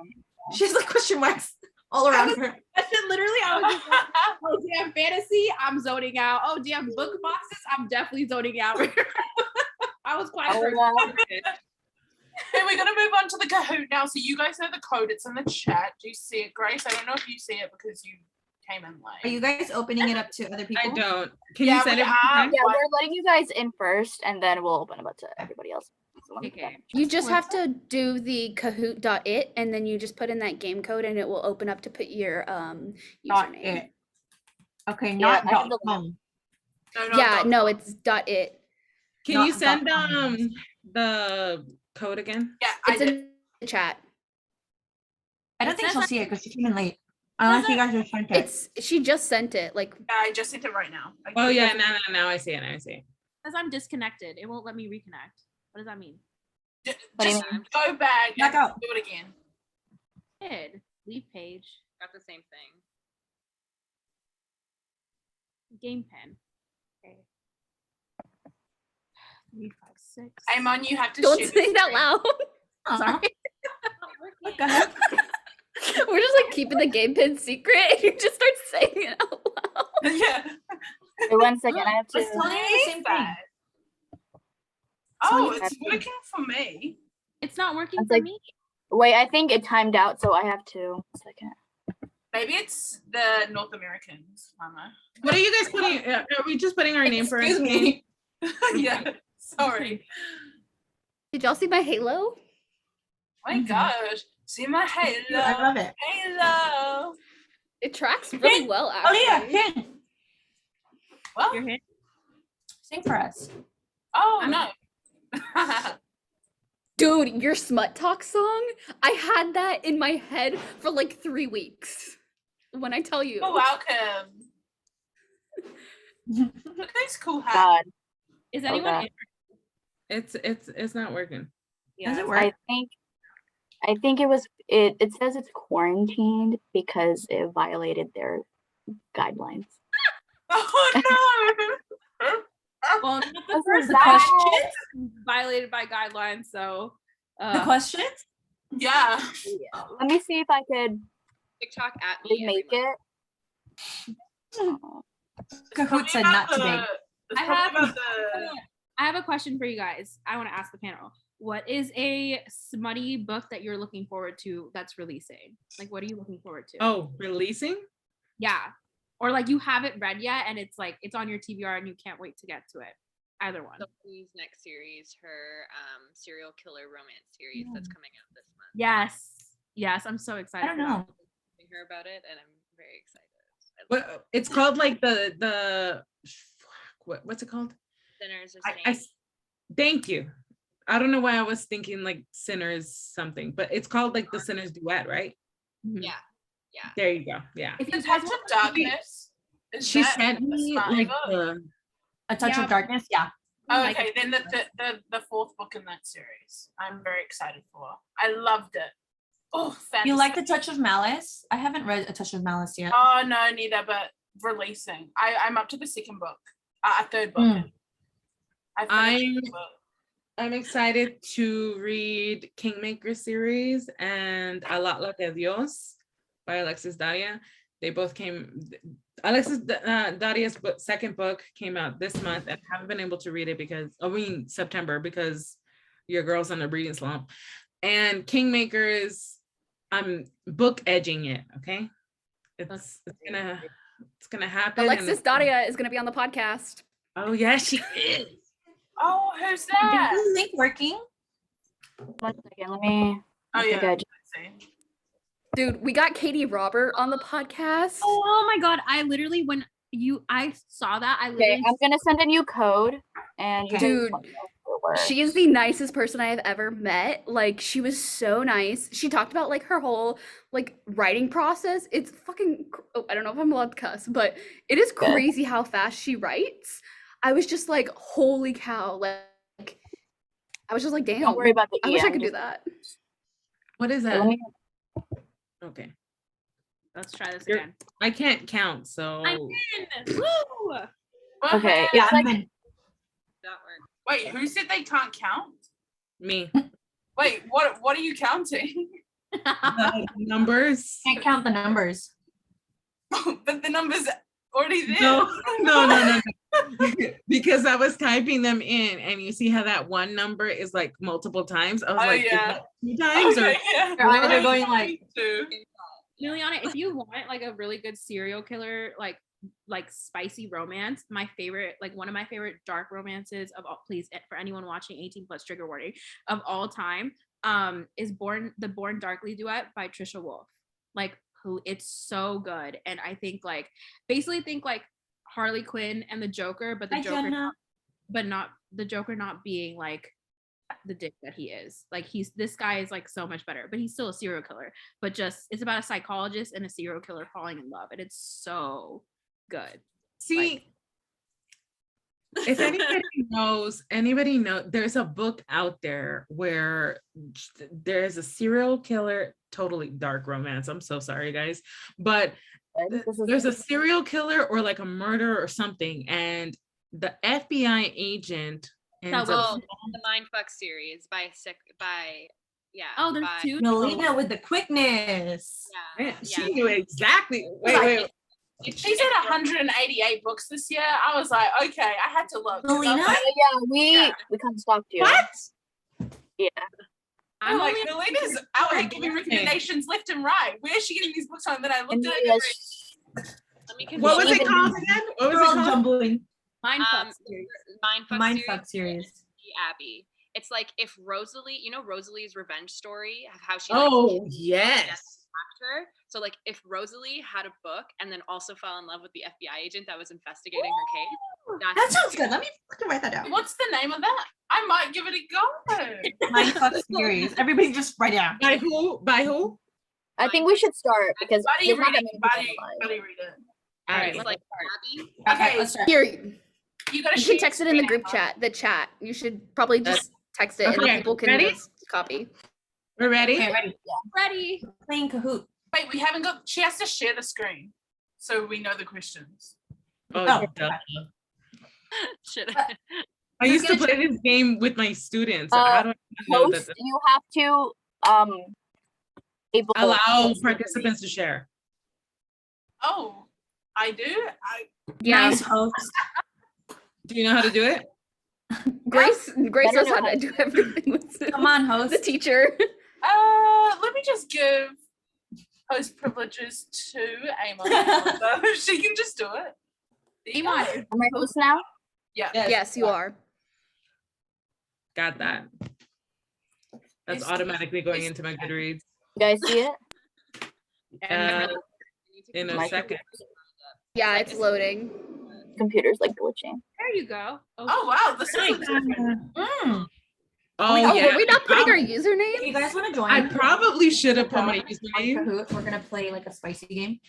she's like question marks all around her. That shit literally, I was just like, oh damn fantasy, I'm zoning out. Oh damn book boxes, I'm definitely zoning out. I was quite Okay, we're gonna move on to the Kahoot now. So you guys know the code, it's in the chat. Do you see it, Grace? I don't know if you see it because you came in late. Are you guys opening it up to other people? I don't. Can you send it? Yeah, we're letting you guys in first, and then we'll open it up to everybody else. Okay. You just have to do the Kahoot.it, and then you just put in that game code, and it will open up to put your username. Okay, not .com. No, it's .it. Can you send the code again? Yeah, it's in the chat. I don't think she'll see it because she came in late. Unless you guys are sent it. She just sent it. Like I just sent it right now. Oh yeah, now I see it. Because I'm disconnected. It won't let me reconnect. What does that mean? Just go back and do it again. Did leave page. Got the same thing. Game pen. Okay. 3, 5, 6. Amon, you have to don't say it out loud. Sorry. Go ahead. We're just like keeping the game pen secret, and you just start saying it out loud. Yeah. Wait, 1 second, I have to. It's telling you the same thing. Oh, it's working for me. It's not working for me. Wait, I think it timed out, so I have to. 1 second. Maybe it's the North Americans, Mama. What are you guys putting? Are we just putting our name for it? Excuse me. Yeah, sorry. Did y'all see my halo? Oh my gosh. See my halo. I love it. Halo. It tracks really well, actually. Oh yeah, Finn. Well, Your hand? Sing for us. oh no. Dude, your Smut Talk song, I had that in my head for like 3 weeks. When I tell you. You're welcome. Look at this cool hat. God, Is anyone Okay. It's not working. Yeah, Does it it's- work? I think it says it's quarantined because it violated their guidelines. Oh no. Well, not the This first is The bad. questions? violated by guidelines, so The questions? Yeah. Let me see if I could TikTok at me. remake everyone. it. Kahoot said not today. It's I probably have- about the I have a question for you guys. I want to ask the panel. What is a smutty book that you're looking forward to that's releasing? Like, what are you looking forward to? Oh, releasing? Yeah. Or like you haven't read yet and it's like it's on your TBR and you can't wait to get to it. Either one. Sophie's next series, her serial killer romance series that's coming out this month. Yes. Yes, I'm so excited. I don't for that. know. Telling her about it, and I'm very excited. I love What it's called like the what's it called? Sinners or I Saints. thank you. I don't know why I was thinking like Sinners something, but it's called like the Sinners duet, right? Mhm. Yeah. There you go. Yeah. If The you Touch guys of want Darkness. Is She that sent a me smart like book? the A touch Yeah. of darkness? Yeah. Oh, like- okay, then the fourth book in that series, I'm very excited for. I loved it. Oh, fantastic. You like the touch of malice? I haven't read A Touch of Malice yet. Oh no, neither. But releasing, I'm up to the second book, third book. Mm. I finished the book. I'm excited to read Kingmaker series and A Lot Like a Dios by Alexis Daria. They both came. Alexis Daria's second book came out this month, and I haven't been able to read it because September because your girl's on a reading slump. And Kingmakers, I'm book edging it. Okay, it's gonna happen. and Alexis Daria is gonna be on the podcast. Oh yeah, she is. Oh, who's Is that? the link working? 1 second, let me. Oh I think yeah. I Let's just- see. Dude, we got Katie Robert on the podcast. Oh my god, I literally when I saw that, I Okay, literally I'm gonna send a new code, and you Dude, guys let me know if it works. She is the nicest person I have ever met. Like, she was so nice. She talked about like her whole like writing process. It's fucking I don't know if I'm allowed to cuss, but it is Good. crazy how fast she writes. I was just like, holy cow. Like I was just like, damn. Don't worry about the I wish I EM, could do just- that. What is Let that? me- Okay, let's try this You're- again. I can't count, so I'm in. Woo! Okay, Yeah, it's I'm like in. That works. Wait, who said they can't count? me. Wait, what are you counting? The numbers. Can't count the numbers. But the number's already there. No. Because I was typing them in, and you see how that one number is like multiple times. I was Oh, like, is yeah. that 2 times Okay, or yeah. You're either Right, going like- me too. Juliana, if you want like a really good serial killer, like spicy romance, my favorite, like one of my favorite dark romances of all, please, for anyone watching 18 plus trigger warning, of all time, is Born Darkly duet by Trisha Wolfe. Like, who it's so good. And I think like Harley Quinn and the Joker, but the Hi, Joker Jenna. not the Joker not being like the dick that he is. Like this guy is like so much better, but he's still a serial killer. But just it's about a psychologist and a serial killer falling in love, and it's so good. see? If anybody knows, there's a book out there where there's a serial killer, totally dark romance. I'm so sorry, guys, but this is- there's a serial killer or like a murder or something, and the FBI agent ends up. Oh, the Mindfuck series by Oh, there's by, two. Melina with the quickness. Yeah, Man, yeah. she knew exactly. Wait. She said 188 books this year. I was like, okay, I had to look. 'cause I was Melina? like, yeah, we kind of stalked you. What? Yeah. I'm like, only- Melina's out here giving recommendations left and right. Where is she getting these books from? Then I looked at it. Let me confirm. What was it Even- called again? What was We're it all called? jumbling. Mindfuck series. Mindfuck Mindfuck series. series. Abby. It's like if Rosalie, Rosalie's revenge story of how she Oh yes. attacked her. So like if Rosalie had a book and then also fell in love with the FBI agent that was investigating her case, That sounds good. Let me write that down. What's the name of that? I might give it a go. Mindfuck series. Everybody just write it down. By who? By who? I think we should start because Buddy, there's not read that it. many people Buddy, alive. read it. All right, It's let's like start. Abby. Okay, Okay. let's start. Here, You gotta you share can text it in the screen, group Emma. chat, the chat. You should probably just text it and Okay, then people can ready? just copy. We're ready? Okay, ready. Ready? Playing Kahoot. Wait, we haven't got. She has to share the screen so we know the questions. Oh, duh. Should I used to play this game with my students. I don't know Host, that you have to able allow participants to share. Oh, I do. Yeah, Nice host. Do you know how to do it? Grace Better knows how know. to do everything with Come on, host. the teacher. Let me just give host privileges to Amon. So she can just do it. Amon. Am I host now? Yeah. Yes, you are. Got that. That's automatically going into my Goodreads. You guys see it? In a My second. Yeah, it's loading. Computer's like glitching. There you go. Oh wow, this is different. Mm. Oh, Oh, yeah. were we not putting our If username? you guys want to join, I probably should have put my on username. Kahoot, we're gonna play like a spicy game.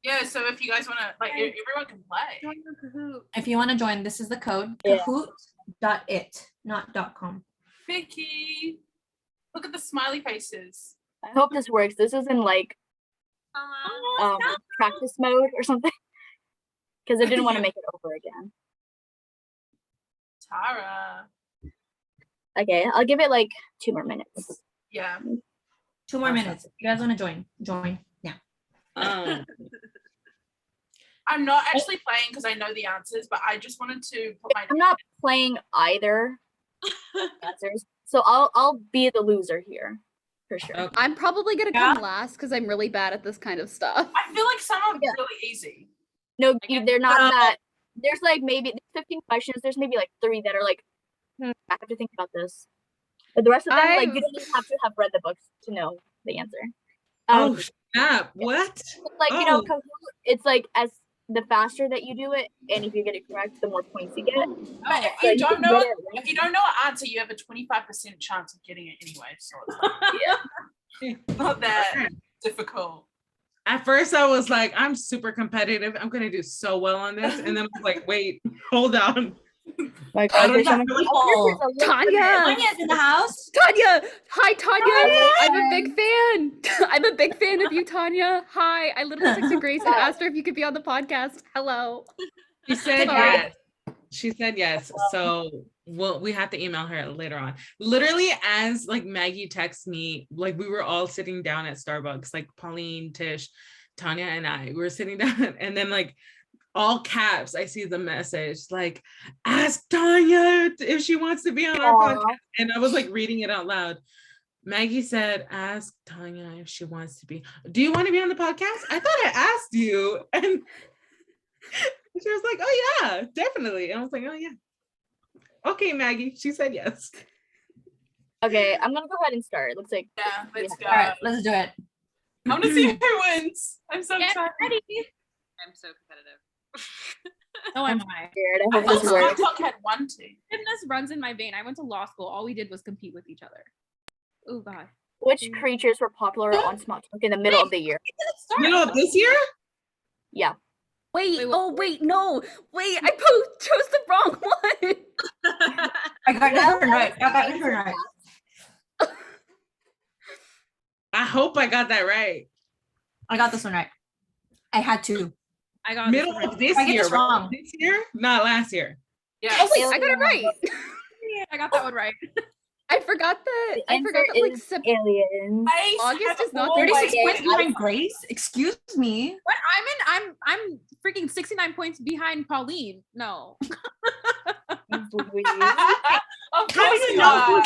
Yeah, so if you guys want to, like, everyone can play. Join your Kahoot. If you want to join, this is the code. Yeah. Kahoot.it, not .com. Vicky, look at the smiley faces. I hope this works. This is in like practice mode or something. Because I didn't want to make it over again. Tara. Okay, I'll give it like 2 more minutes. Yeah. 2 more Awesome. minutes. If you guys want to join. Yeah. I'm not actually playing because I know the answers, but I just wanted to put my. I'm not playing either answers, so I'll be the loser here for sure. Okay. I'm probably gonna Yeah. come last because I'm really bad at this kind of stuff. I feel like some are Yeah. really easy. No, they're not Well- that. There's like maybe 15 questions. There's maybe like 3 that are like, I have to think about this. But the rest of them, like, you don't even have to have read the books to know the answer. Oh, snap. What? Like, you know, oh. Kahoot, it's like as the faster that you do it, and if you get it correct, the more points you get. But if So you don't can know, get it right. if you don't know an answer, you have a 25% chance of getting it anyway. So it's not that difficult. At first, I was like, I'm super competitive. I'm going to do so well on this. And then I was like, wait, hold on. My I God, don't there's so know. many- Tanya! Tanya's in the house. Tanya! Hi, Tanya! I'm a big fan. I'm a big fan of you, Tanya. Hi. I literally texted Grace and asked her if you could be on the podcast. Hello. She said Sorry. yes. She said yes. So we have to email her later on. Literally, as like Maggie texted me, like we were all sitting down at Starbucks, like Pauline, Tish, Tanya, and I. We were sitting down, and then like all caps, I see the message like, ask Tanya if she wants to be on our podcast. And I was like reading it out loud. Maggie said, ask Tanya if she wants to be. Do you want to be on the podcast? I thought I asked you. And she was like, oh yeah, definitely. And I was like, oh yeah. Okay, Maggie. She said yes. Okay, I'm gonna go ahead and start. It looks like Yeah, let's go. All right, let's do it. I want to see who wins. I'm so Get excited. ready. I'm so competitive. So am I. scared. I I hope thought this works. Smutok had one too. Fitness runs in my vein. I went to law school. All we did was compete with each other. Oh God. Which creatures were popular on Smutok in the middle of the year? Middle of this year? Yeah. Wait, Wait, what- oh wait, no. Wait, I chose the wrong one. I got this one right. I got this one right. I hope I got that right. I got this one right. I had to. I got Middle this of this I get year, this right? wrong. This year? Not last year. Yeah. Oh wait, I got it right. Yeah, I got that one right. I forgot that. The I forgot that like answer is aliens. August is not 36 my points God. behind Grace? Excuse me. What? I'm freaking 69 points behind Pauline. No. Louise. Of How do course you you know are.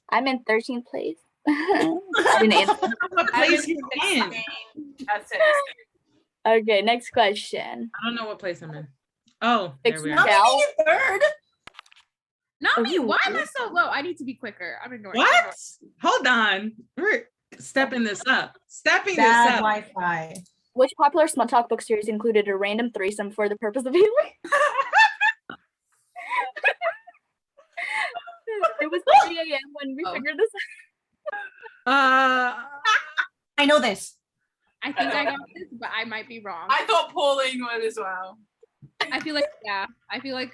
I'm in 13th place. I didn't answer. What place you in? That's it. Okay, next question. I don't know what place I'm in. Oh, there we Fix are. Cal. Third. Not me. Ooh. Why am I so low? I need to be quicker. I'm ignoring. What? Hold on. We're stepping this up. Stepping Bad this up. Wi-Fi. Which popular Smutok book series included a random threesome for the purpose of healing? It was 3 a.m. when we figured this Uh, I know this. I think I got this, but I might be wrong. I thought Pauline would as well. I feel like, yeah. I feel like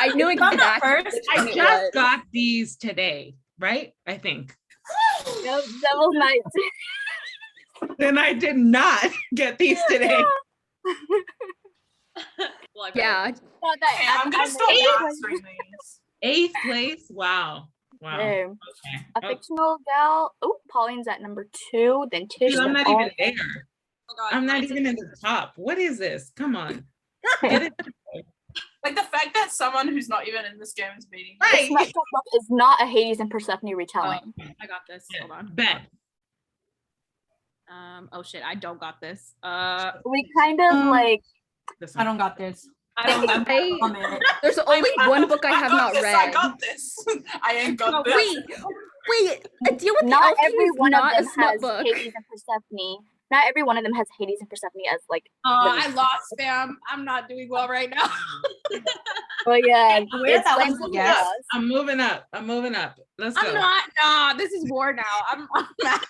I knew Got that exactly. first? I just got these today, right? I think. out. Devil's Night. Then I did not get these today. Well, I Yeah. Thought that Okay, I'm gonna stop answering these. 8th place. Wow. Wow. Okay. Okay. A fictional gal. Oh, Pauline's at number 2. Then Tish. Dude, I'm then not even Pauline. there. Oh God, I'm not mine's even in the top. What is this? Come on. Get it. Like the fact that someone who's not even in this game is beating me. Right. This Smutok book is not a Hades and Persephone retelling. I got this. Hold on. Bet. Oh shit, I don't got this. We kind of like. This I one. don't got this. I don't got There's only one book I have got not this, read. I got this. I ain't got this. Wait, A Deal with the Not Elf King every is one of not a them smut has book. Hades and Persephone. Not every one of them has Hades and Persephone as like. I lost, fam. I'm not doing well right now. Oh yeah, Where it's that like was a guess. I'm moving up. I'm moving up. Let's go. I'm not. Nah, this is war now. I'm mad.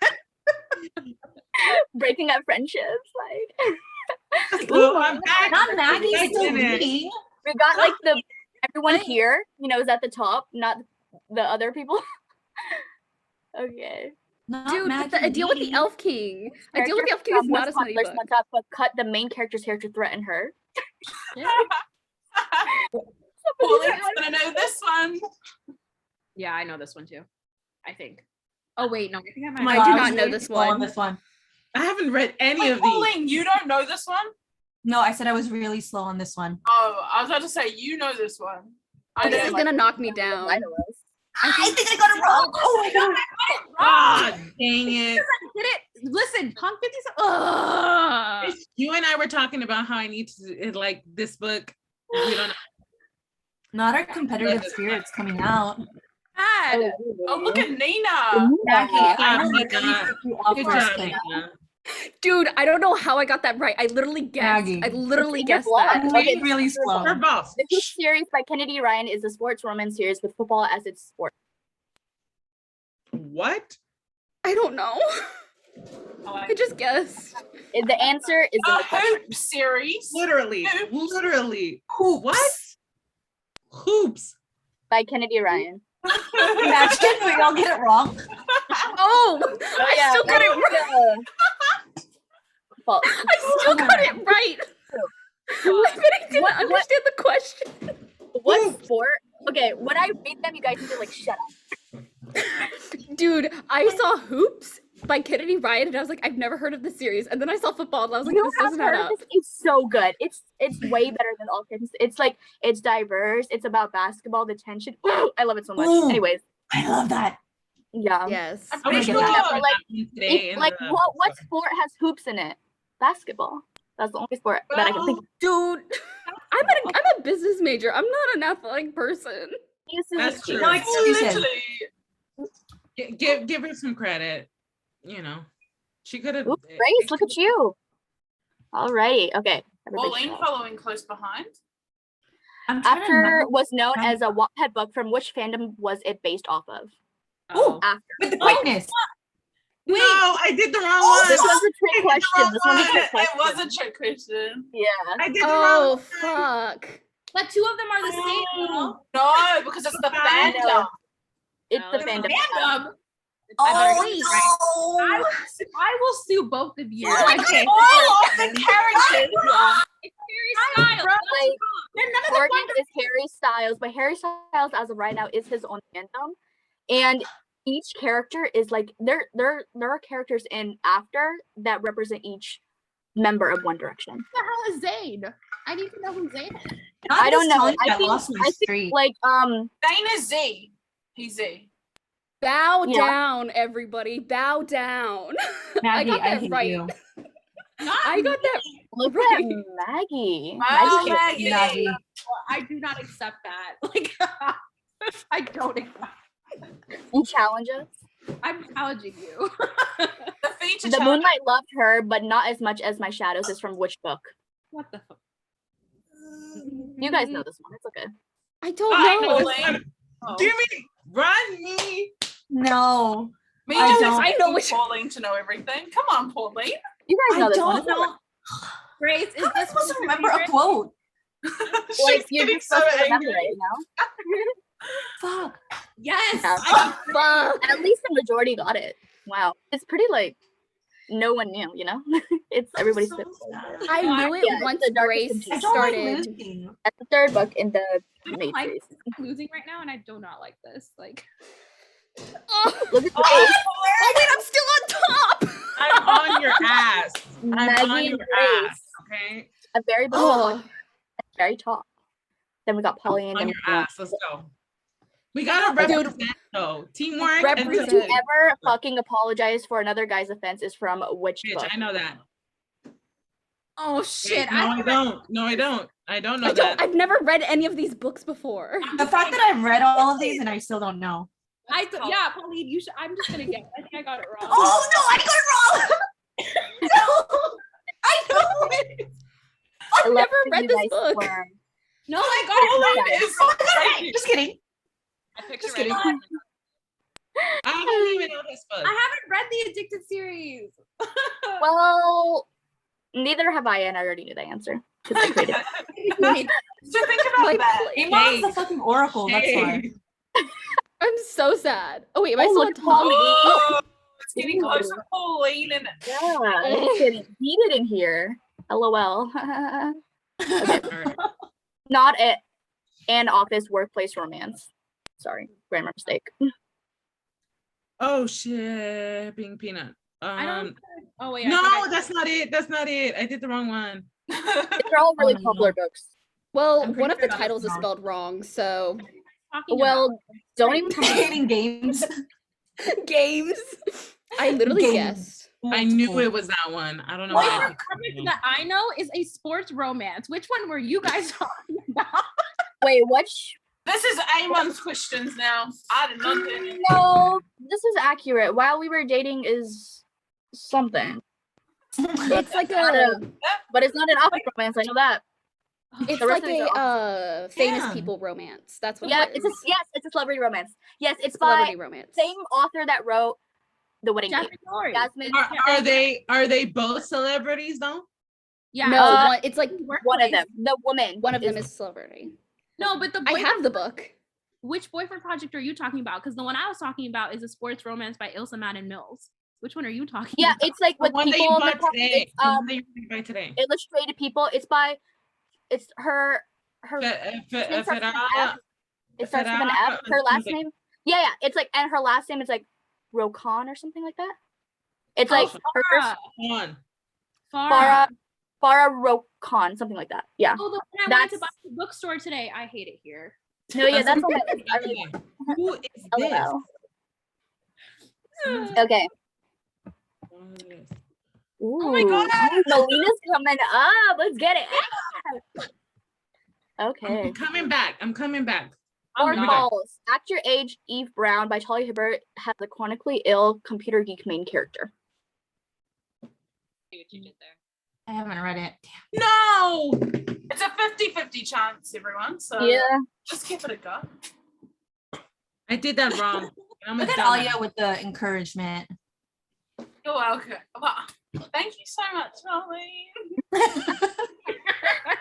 breaking up friendships. Like Ooh, I'm back. Not Maggie, I still did it. reading. we got like the everyone here, is at the top, not the other people. Okay. Not Dude, but Maggie A Deal with the reading. Elf King. A Deal with the Elf King is not a smutty book. Smutok, but cut the main character's hair to threaten her. Pauline's gonna know this one. Yeah, I know this one too. I think. Oh wait, no, I think I Oh might. my I God, do was not know really this slow on one. this one. I haven't read any Wait, of these. Pauline, you don't know this one? No, I said I was really slow on this one. Oh, I was about to say you know this one. I This know. is gonna knock me down. I know this. I think I got it wrong. Oh my God. Ah, dang it. Did it? Listen, Punk 50. Ugh. You and I were talking about how I need to like this book. We don't know. Not our competitive spirits coming out. Bad. Oh, look at Nina. Maggie, I job, know Nina. that you off Good first job, pick. Nina. Dude, I don't know how I got that right. I literally guessed. Maggie. I literally It's in your guessed blood. that. I'm Okay, reading really slow. Her boss. The Hoop series by Kennedy Ryan is a sports romance series with football as its sport. What? I don't know. Oh, I just guessed. The answer is in A the question. Hoop series. Literally. Hoops. Literally. Hoops. What? Hoops. By Kennedy Ryan. Imagine we all get it wrong. Oh, I still got it right. Well, I still got it right. I bet I didn't understand the question. what sport? Okay, when I read them, you guys need to like shut up. Dude, I saw Hoops by Kennedy Ryan and I was like, I've never heard of this series. And then I saw football and I was like, You this have doesn't add heard of up. this? It's so good. It's way better than all kids. It's like it's diverse. It's about basketball, the tension. I love it so much. Ooh. Anyways, I love that. yeah. Yes. I'm I pretty was get sure. that. But, like, today in Like the- what sport has hoops in it? Basketball. That's the only sport that I can think of. Dude, I'm a business major. I'm not an athletic person. This is That's true. No excuses. Literally. Give her some credit. You know, she could have. Ooh, Grace, look at you. All right. Okay. everybody Pauline shut up. following close behind. I'm trying to After remember. was known as a Wattpad book, from which fandom was it based off of? Oh, After. with the quickness. No, I did the wrong one. This was a trick question. This was a trick It question. was a trick question. Yeah. I did the Oh, wrong one. fuck. But two of them are the same. No, though. no, because it's the I know. fandom. It's the No, fandom. Fandom. Oh, I will sue both of you. Yeah. Okay. All of the characters. It's Harry Styles. Like, They're none of the Morgan is Harry Styles, but Harry Styles as of right now is his own fandom, and each character is like there are characters in After that represent each member of One Direction. Who the hell is Zayn? I need to know who Zayn is. I don't know. I lost my think streak. like Dana Z. He's Z. Bow Yeah. down, everybody. Bow down. Maggie, got that hate right. you. I got that look right. at Maggie. Oh, Maggie. Maggie. I do not accept that. Like, I don't accept. You challenge us. I'm challenging you. The We need to The challenge. Moonlight Loved Her, but not as much as My Shadows is from which book? What the fuck? You guys know this one. It's okay. I don't I know. know Pauline. this one. Oh. Give me, run me. No. Me I just don't expecting know which- Pauline to know everything. Come on, Pauline. You guys know I this one. don't know. Grace, is How am I this supposed to your remember a favorite? quote? Like, She's you're getting just so supposed to remember angry. it, you know? Fuck. Yes. Yeah. Fuck. At least the majority got it. Wow. It's pretty like no one knew, you know? It's everybody's So sad. I knew it Yeah, it's once the darkest Grace of I don't like started. losing. That's the third book in the I don't like Matrix. losing right now, and I do not like this. Like, Oh, Look at Oh, Grace. oh wait, I'm still on top. I'm on your ass. I'm on Maggie your and Grace. ass. Okay. A very bottom, Oh, very top. Then we got Pauline. On Then your we got- ass. Let's go. We gotta Dude. represent though. Teamwork. Represent. And Whoever fucking apologized for another guy's offense is from which bitch, book? I know that. oh Wait, shit. no, I don't. No, I don't. I don't know I that. don't. I've never read any of these books before. The fact that I've read all of these and I still don't know. Yeah, Pauline, you should. I'm just gonna guess. I think I got it wrong. Oh no, I got it wrong. No, I know it. I love never that read you this guys book. were- No, I got it wrong. Pauline is Oh my God, just kidding. I picture Just kidding. writing. I don't even know this book. I haven't read the Addicted series. Well, neither have I, and I already knew the answer. 'Cause I created it. So think about My that. plate. Iman's the fucking oracle. That's why. Hey. I'm so sad. Oh wait, am I Oh, still on look at top? Pauline. Oh, it's getting closer to Pauline and Yeah, it's getting heated in here. LOL. Okay. Alright. Not it. And office workplace romance. Sorry, grammar mistake. Oh shit, being peanut. I don't. Oh wait. I No, think I- that's not it. That's not it. I did the wrong one. They're all really Oh, no. popular books. Well, I'm one of the pretty sure that titles is was spelled wrong, so talking Well, don't even Hating games. games. I literally Games. guessed. I knew it was that one. I don't know Boyfriend why. Project that I know is a sports romance. Which one were you guys talking about? wait. Which? This is Amon's questions now. I did not do it. No, this is accurate. While we were dating is something, It's like not a. a- but it's not an office romance. I know that. It's the rest like of these a famous Yeah. people romance. That's what. Yeah, it it's a is. yes, it's a celebrity romance. Yes, it's Celebrity by romance. same author that wrote The Wedding Date. Jeffrey Story. Jasmine. Are they both celebrities though? Yeah. No, Uh, one, it's like One of them. The woman. one of them is celebrity. No, but the I boyfriend, have the book. which boyfriend project are you talking about? Because the one I was talking about is a sports romance by Ilsa Madden Mills. Which one are you talking Yeah, about? it's like The with one that people you on the bought cover. today. It's The one that you bought today. illustrated people. It's by. It's her. Her. name starts with an F. It starts with an F. Her last name. Yeah. It's like, and her last name is like Rokan or something like that. It's like her first One. Farah. Farah Rokan, something like that. Yeah. Oh, the one I went to That's- buy at the bookstore today. I hate it here. No, yeah, That's that's on my list. I really Who is this? LOL. Okay. Oh my Ooh, God. Milina's coming up. Let's get it. Okay. I'm coming back. I'm coming back. Or not. false. Act Your Age, Eve Brown by Talia Hibbert has a chronically ill computer geek main character. See what you did there. I haven't read it. No. It's a 50-50 chance, everyone. So Yeah. just give it a go. I did that wrong. I'm a Look at dumbass. Alia with the encouragement. You're welcome. Well, thank you so much, Pauline. Fuck,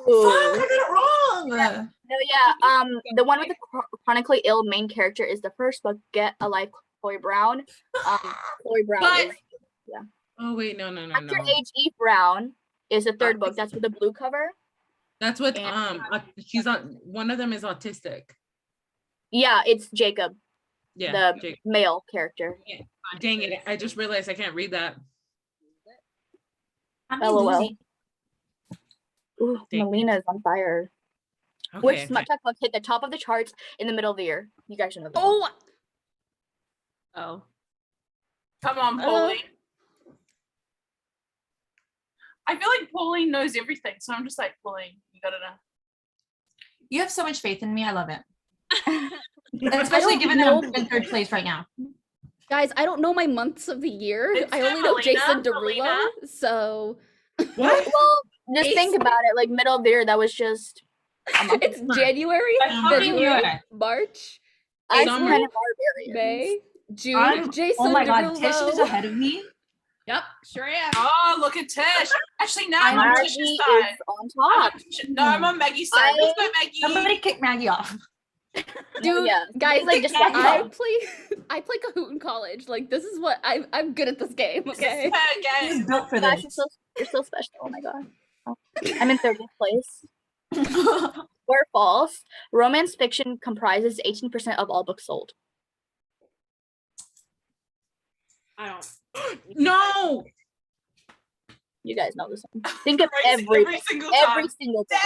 Ooh. I got it wrong. No, yeah. The one with the chronically ill main character is the first book, Get a Life, Chloe Brown. Chloe Brown But- is Oh wait, no. Act Your Age, Eve Brown is the third book. That's with the blue cover. That's what And- she's on. One of them is autistic. Yeah, it's Jacob, Yeah. the Jake. male character. Dang it! I just realized I can't read that. I'm LOL. losing. Ooh, Dang. Melina is on fire. Okay. Which okay. Smutok book hit the top of the charts in the middle of the year? You guys should know this. Oh, Oh. Come on, Pauline. I feel like Pauline knows everything, so I'm just like, Pauline, you gotta know. You have so much faith in me. I love it. I Especially don't given that I'm know. in third place right now. Guys, I don't know my months of the year. It's I only know Melina, Jason Derulo, Melina. so What? Well, just think about it. Like middle of the year, that was just a month. it's January, I fucking knew February, it. March, I Summer. kind of barbarian. May, June. I'm, Jason oh my god, Derulo. Tish is ahead of me. Yep, sure am. Oh, look at Tish. Actually, now I'm I'm on Maggie Tish's is side. on I'm top. on No, I'm on Maggie's side. Let's go, Maggie. Somebody kick Maggie off. Dude, yeah. guys, Like just Maggie I off. play Kahoot in college. Like this is what I'm good at this game. This Okay. is her She's game. built for Gosh, this. you're so special. Oh my god. Oh. I'm in 30th place. Or false. Romance fiction comprises 18% of all books sold. I don't. No. You guys know this one. Think of Crazy, every single time. every single book.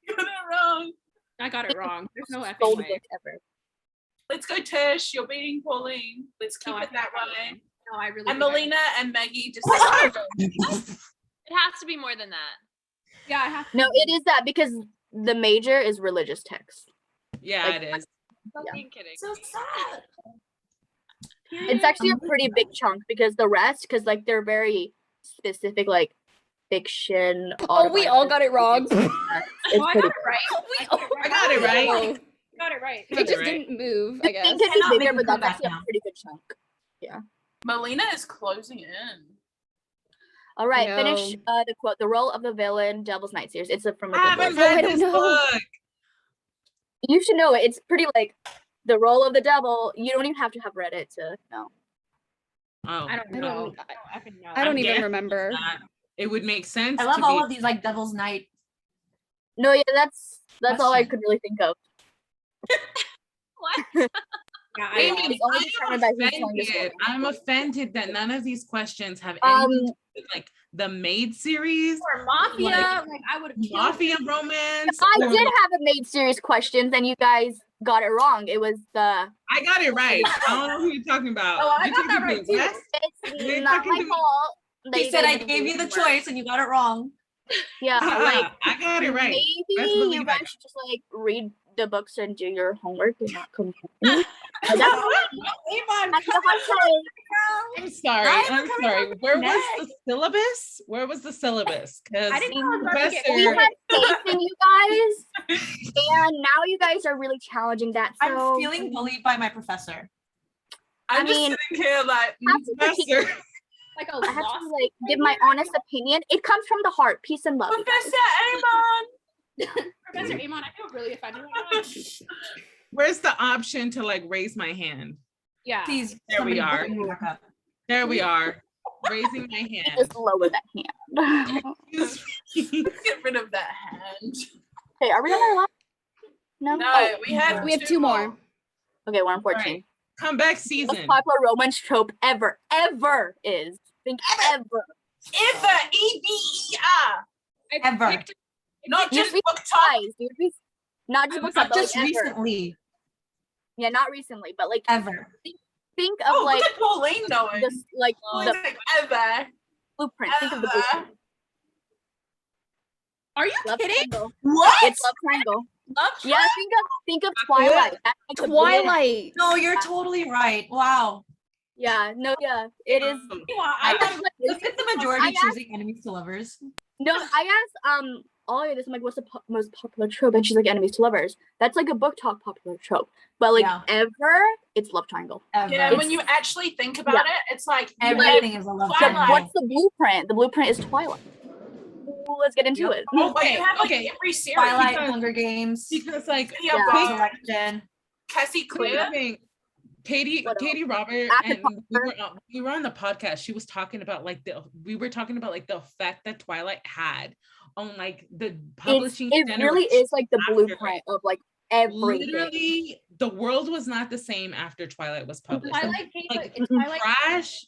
Damn, got it wrong. I got it wrong. There's no effing Sold way. book ever. Let's go, Tish. You're beating Pauline. Let's keep No, I it that think I way. No, I really. And think I- Milina and Maggie just. It has to be more than that. Yeah, I have. No, it is that because the major is religious text. Yeah, Like, it is. Fucking kidding. So sad. It's actually a pretty big chunk because the rest, because like they're very specific, like fiction. Oh, we all got it wrong. It's Oh, I pretty got it right. We all I got it right. Oh, Got it right. it just right. didn't move, I I guess. think it Cannot is make bigger, a but that's comeback actually now. a pretty good chunk. Milina is closing in. All right, No. finish the quote. The role of the villain, Devil's Night series. It's from a I good haven't book. I read don't this know. book. You should know it. It's pretty like the role of the devil. You don't even have to have read it to know. Oh, I don't I know. don't- I don't know. I don't even guessing remember. that. It would make sense. I love to all be- of these like Devil's Night. No, yeah, that's all I Question. could really think of. What? Yeah, I Amy, know. It's only I determined am by who's telling the story. offended. I'm offended that none of these questions have Um, anything to do with like the Maid series, Or mafia, like I would have mafia romance. I or, did like, have a maid series questions, and you guys got it wrong. It was the. I got it right. I don't know who you're talking about. Oh, I You're got that talking right to too. Wes? It's You're not talking my to me. fault. that He you said guys I didn't gave do you the your homework. choice and you got it wrong. Yeah, like I got it right. maybe Best you believe guys it. should just like read the books and do your homework and not come. That's Avon, that's the hard part. I'm sorry. I'm I'm coming sorry. from Where neck. was the syllabus? Where was the syllabus? Because I didn't know I was about to get We Professor, had faith in you guys, and now you guys are really challenging that. So I'm feeling bullied by my professor. I'm I just mean, sitting here like, I have to critique- Professor. like a I have lost. to like give my honest opinion. It comes from the heart. Peace and love. you guys. Professor Amon. Professor Amon, I feel really offended right now. Where's the option to like raise my hand? Yeah. Please, There we somebody are. bring me back up. There we are. Raising my You hand. just lower that hand. Excuse me. Get rid of that hand. Okay, are we on our last? No. No, Oh, we have We have two more. okay, we're on 14. Right. Comeback Most season. popular romance trope ever is. Think ever. Ever, E-V-E-R. Ever. Not You just read book talk. twice, dude. Not just books, Not but just like ever. recently, Yeah, not recently, but like ever. think of Oh, like look at Pauline knowing. this like Pauline's the like, ever. blueprint. Think of the Ever. blueprint. Are you Love kidding? triangle. What? It's love triangle. Love Yeah, think of Twilight. That's like the blueprint. Twilight. No, you're totally right. Wow. Yeah, no, yeah, it is. I asked, like, look at the majority I asked- choosing enemies to lovers. No, I asked Ollie this. I'm like, what's the most popular trope? And she's like, enemies to lovers. That's like a book talk popular trope. But like Yeah. ever, it's love triangle. Ever. Yeah, when you actually think about it, it's like you have- Everything is a love Twilight. But triangle. what's the blueprint? The blueprint is Twilight. Ooh, let's get into Yep. it. Oh, but you have like Okay. every series. Twilight, because- Hunger Games, Because like Lydia Yeah. Barnes, Selection. Cassie Clear. thing, Katie What else? Robert After and we were on the podcast. She was talking about like we were talking about like the effect that Twilight had on like the publishing. It really generation is like the after, blueprint of like everything. Literally, the world was not the same after Twilight was published. Twilight came, Like, but Twilight. Trash,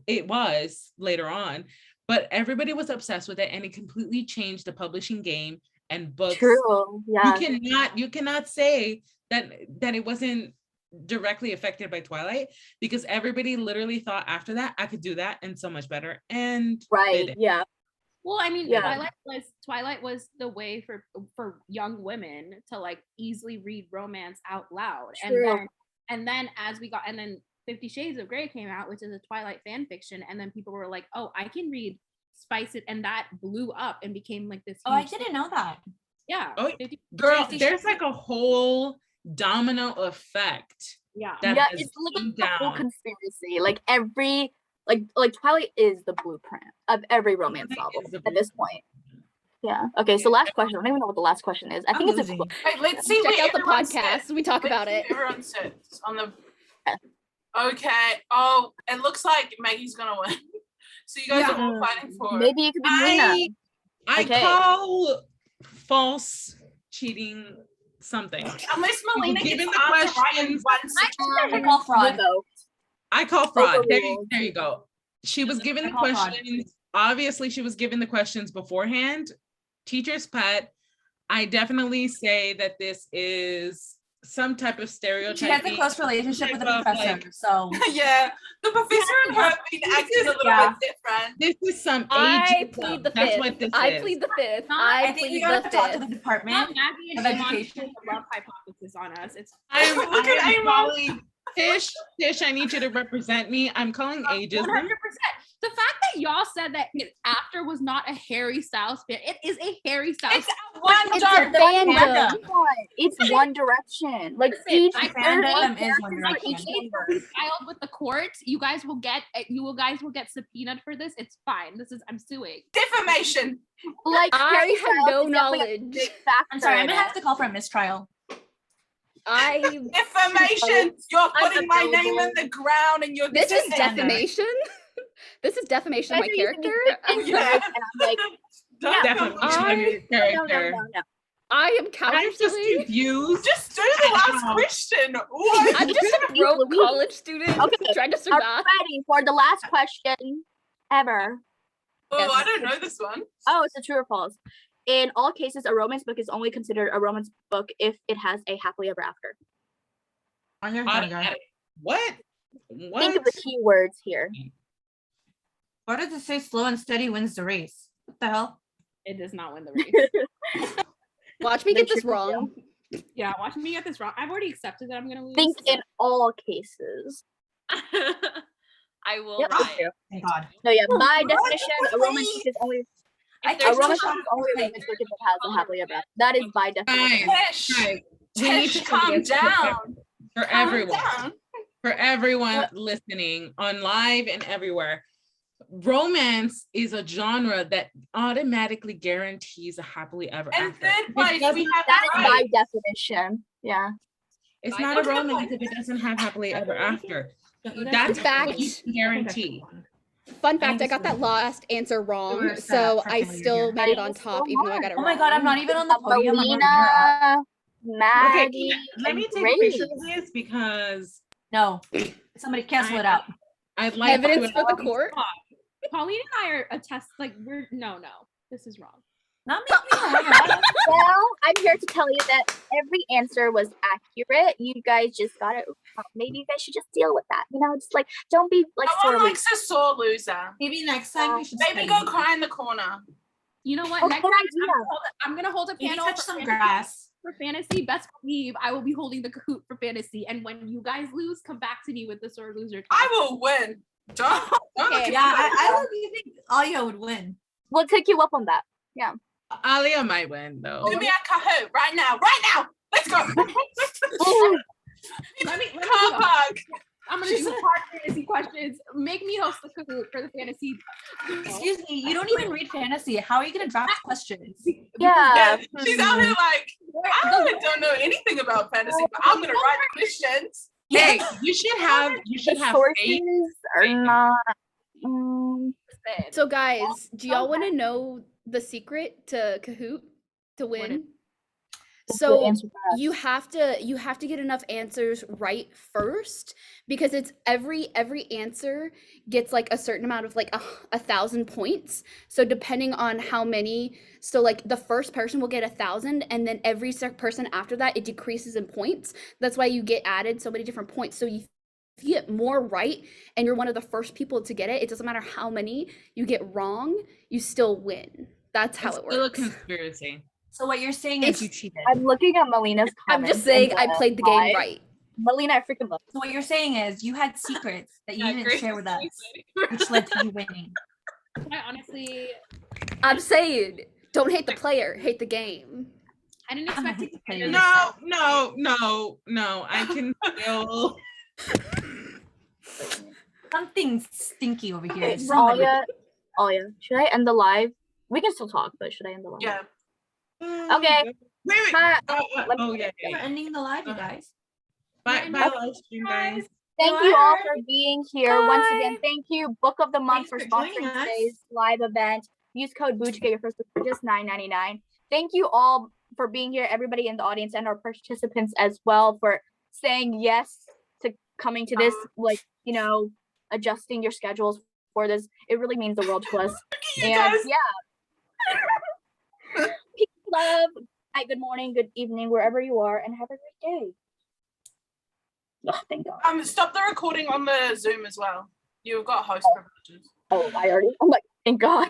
it was later on, but everybody was obsessed with it, and it completely changed the publishing game and books. True. Yeah. You cannot say that it wasn't directly affected by Twilight, because everybody literally thought after that I could do that and so much better, and Right. did it. Yeah. Well, I mean, Yeah. Twilight was the way for young women to like easily read romance out loud, True. and then as we got, and then 50 Shades of Grey came out, which is a Twilight fan fiction, and then people were like, oh, I can read Spice It, and that blew up and became like this. Oh, I huge didn't thing. know that. Yeah. Oh, 50 girl, 50 there's like a whole domino effect. Yeah. That Yeah, has it's like come a whole down. conspiracy. Like every like Twilight is the blueprint of every romance Twilight novel is the at this point. Yeah. Okay, so last question. I don't even know what the last question is. I think it's a losing. Wait, let's see Check where out the everyone podcast. sits. We talk Let's about see it. where everyone sits on the. Okay. Oh, it looks like Maggie's gonna win. So you guys are all fighting for it. Maybe it could be Milina. I Okay. call false cheating something. Unless Milina Given gets the the answer right in questions- one I call fraud. I call fraud. There Overruled. you go. She was given the I call fraud. questions. Obviously, she was given the questions beforehand. Teacher's pet. I definitely say that this is some type of stereotype. She has a close relationship with the type of, professor, like- so Yeah, the professor and her being acting a little Yeah. bit different. This is some I ageism. plead the That's fifth. what this I is. plead the fifth. I think plead we gotta the talk to the fifth. department. Not Maggie and Of Amon education. put the love hypothesis on us. It's Look at I'm Amon. calling Tish, I need you to represent me. I'm calling 100%. ageism. The fact that y'all said that his actor was not a Harry Styles fan, it is a Harry Styles. It's one It's dark a fandom. It's One Direction. Like Listen, each I- fandom is One characters for each Direction. member. filed with the court. You guys will get subpoenaed for this. It's fine. I'm suing. defamation. Like I Harry have Styles no is definitely a knowledge. big factor I'm sorry, I'm in gonna it. have to call for a mistrial. I Defamation. You're putting my name in available. the ground and you're this is Fandom. defamation. This is defamation of my Especially using character. these big Yeah. answers, and I'm like, Don't Definitely come I- my with me. character. no. I am I'm just countersuing. Oh, confused. Just do the last Ow. question. What? I'm just a broke Louise. college student Okay, trying to Are survive. we ready for the last question ever? Oh, I don't know this one. Oh, it's a true or false. In all cases, a romance book is only considered a romance book if it has a happily ever after. Automatic. What? Think of the key words here. Why does it say slow and steady wins the race? What the hell? It does not win the race. Watch me Make get this sure you wrong. Yeah, watch me get this wrong. I've already accepted that I'm gonna lose. Think in all cases. I will Yep, riot. true. Thank God. No, yeah. By What? definition, a romance book is only I If a there's no romance book shot- is only a romance book if it has a happily ever after. That is by definition. Tish, Guys, we need Tish, to calm do this down. for Calm everyone. down. For everyone listening on live and everywhere. Romance is a genre that automatically guarantees a happily ever And after. third It place, doesn't- we have That is right. by definition. Yeah. It's By not a definition. romance if it doesn't have happily ever after. Don't you guys That's think- what you can guarantee. Fun fact, I think got that last answer wrong, were set so up for I failure still here. made it on That is top, so even though I got it Oh wrong. my God, I'm not even on the podium. I'm already runner-up. Melina, Okay, Maggie, let me and take a picture Grace. of this because No, somebody cancel it out. I'd like Evidence to for the court. Pauline and I are attest. Like no, this is wrong. Not me being a runner-up. Well, I'm here to tell you that every answer was accurate. You guys just got it wrong. Maybe you guys should just deal with that. You know, it's like, don't be like No sore one loser. likes a sore loser. Maybe next time we should Maybe study. go cry in the corner. You know what? Oh, Next good time idea. I'm gonna hold a Maybe panel touch for some fantasy, grass. for fantasy. Best believe I will be holding the Kahoot for fantasy. And when you guys lose, come back to me with the sore loser. I talk. will win. Don't look Okay, at Yeah, me. I don't think Alia would win. We'll take you up on that. Alia might win though. Do me a Kahoot right now. Right now. Let's go. Let me do Car a- park. I'm gonna do hard fantasy questions. Make me host the Kahoot for the fantasy. Excuse me, you don't even read fantasy. How are you gonna draft questions? Yeah. Yeah, she's out here like, I don't know anything about fantasy, but I'm gonna write questions. Hey, you should have The faith. sources are not. So guys, do y'all want to know the secret to Kahoot to What is- win? Good So answer for us. you have to get enough answers right first, because it's every answer gets like a certain amount of like 1,000 points. So depending on how many, so like the first person will get 1,000, and then every person after that it decreases in points. That's why you get added so many different points. So if you get more right and you're one of the first people to get it, it doesn't matter how many you get wrong, you still win. That's how It's it still a works. conspiracy. So what you're saying It's- is you cheated. I'm looking at Melina's comments. I'm just saying in I played the game live. right. Milina, I freaking love. So what you're saying is you had secrets that you Yeah, didn't Grace share is with really us, waiting for which led to you winning. I honestly, I'm saying, don't hate the player, hate the game. I didn't I'm gonna expect hit it the to player end this up- No. I can feel. Something stinky over here. Okay, Somebody. Alia, should I end the live? We can still talk, but should I end the live? Yeah. Okay. Wait. Hi, let me- Oh yeah. We're ending the live, you guys. Bye, live stream, guys. Thank you all Bye. for being here. Once again, Bye. thank you, Book of the Month, Thanks for for joining sponsoring us. today's live event. Use code BOO to get your first book for just $9.99. Thank you all for being here, everybody in the audience and our participants as well, for saying yes to coming to this, like, you know, adjusting your schedules for this. It really means the world to us. You And guys. yeah. Peace, love. Hi, good morning, good evening, wherever you are, and have a great day. Oh, thank God. Stop the recording on the Zoom as well. You've got host privileges. Oh, I already. I'm like, thank God.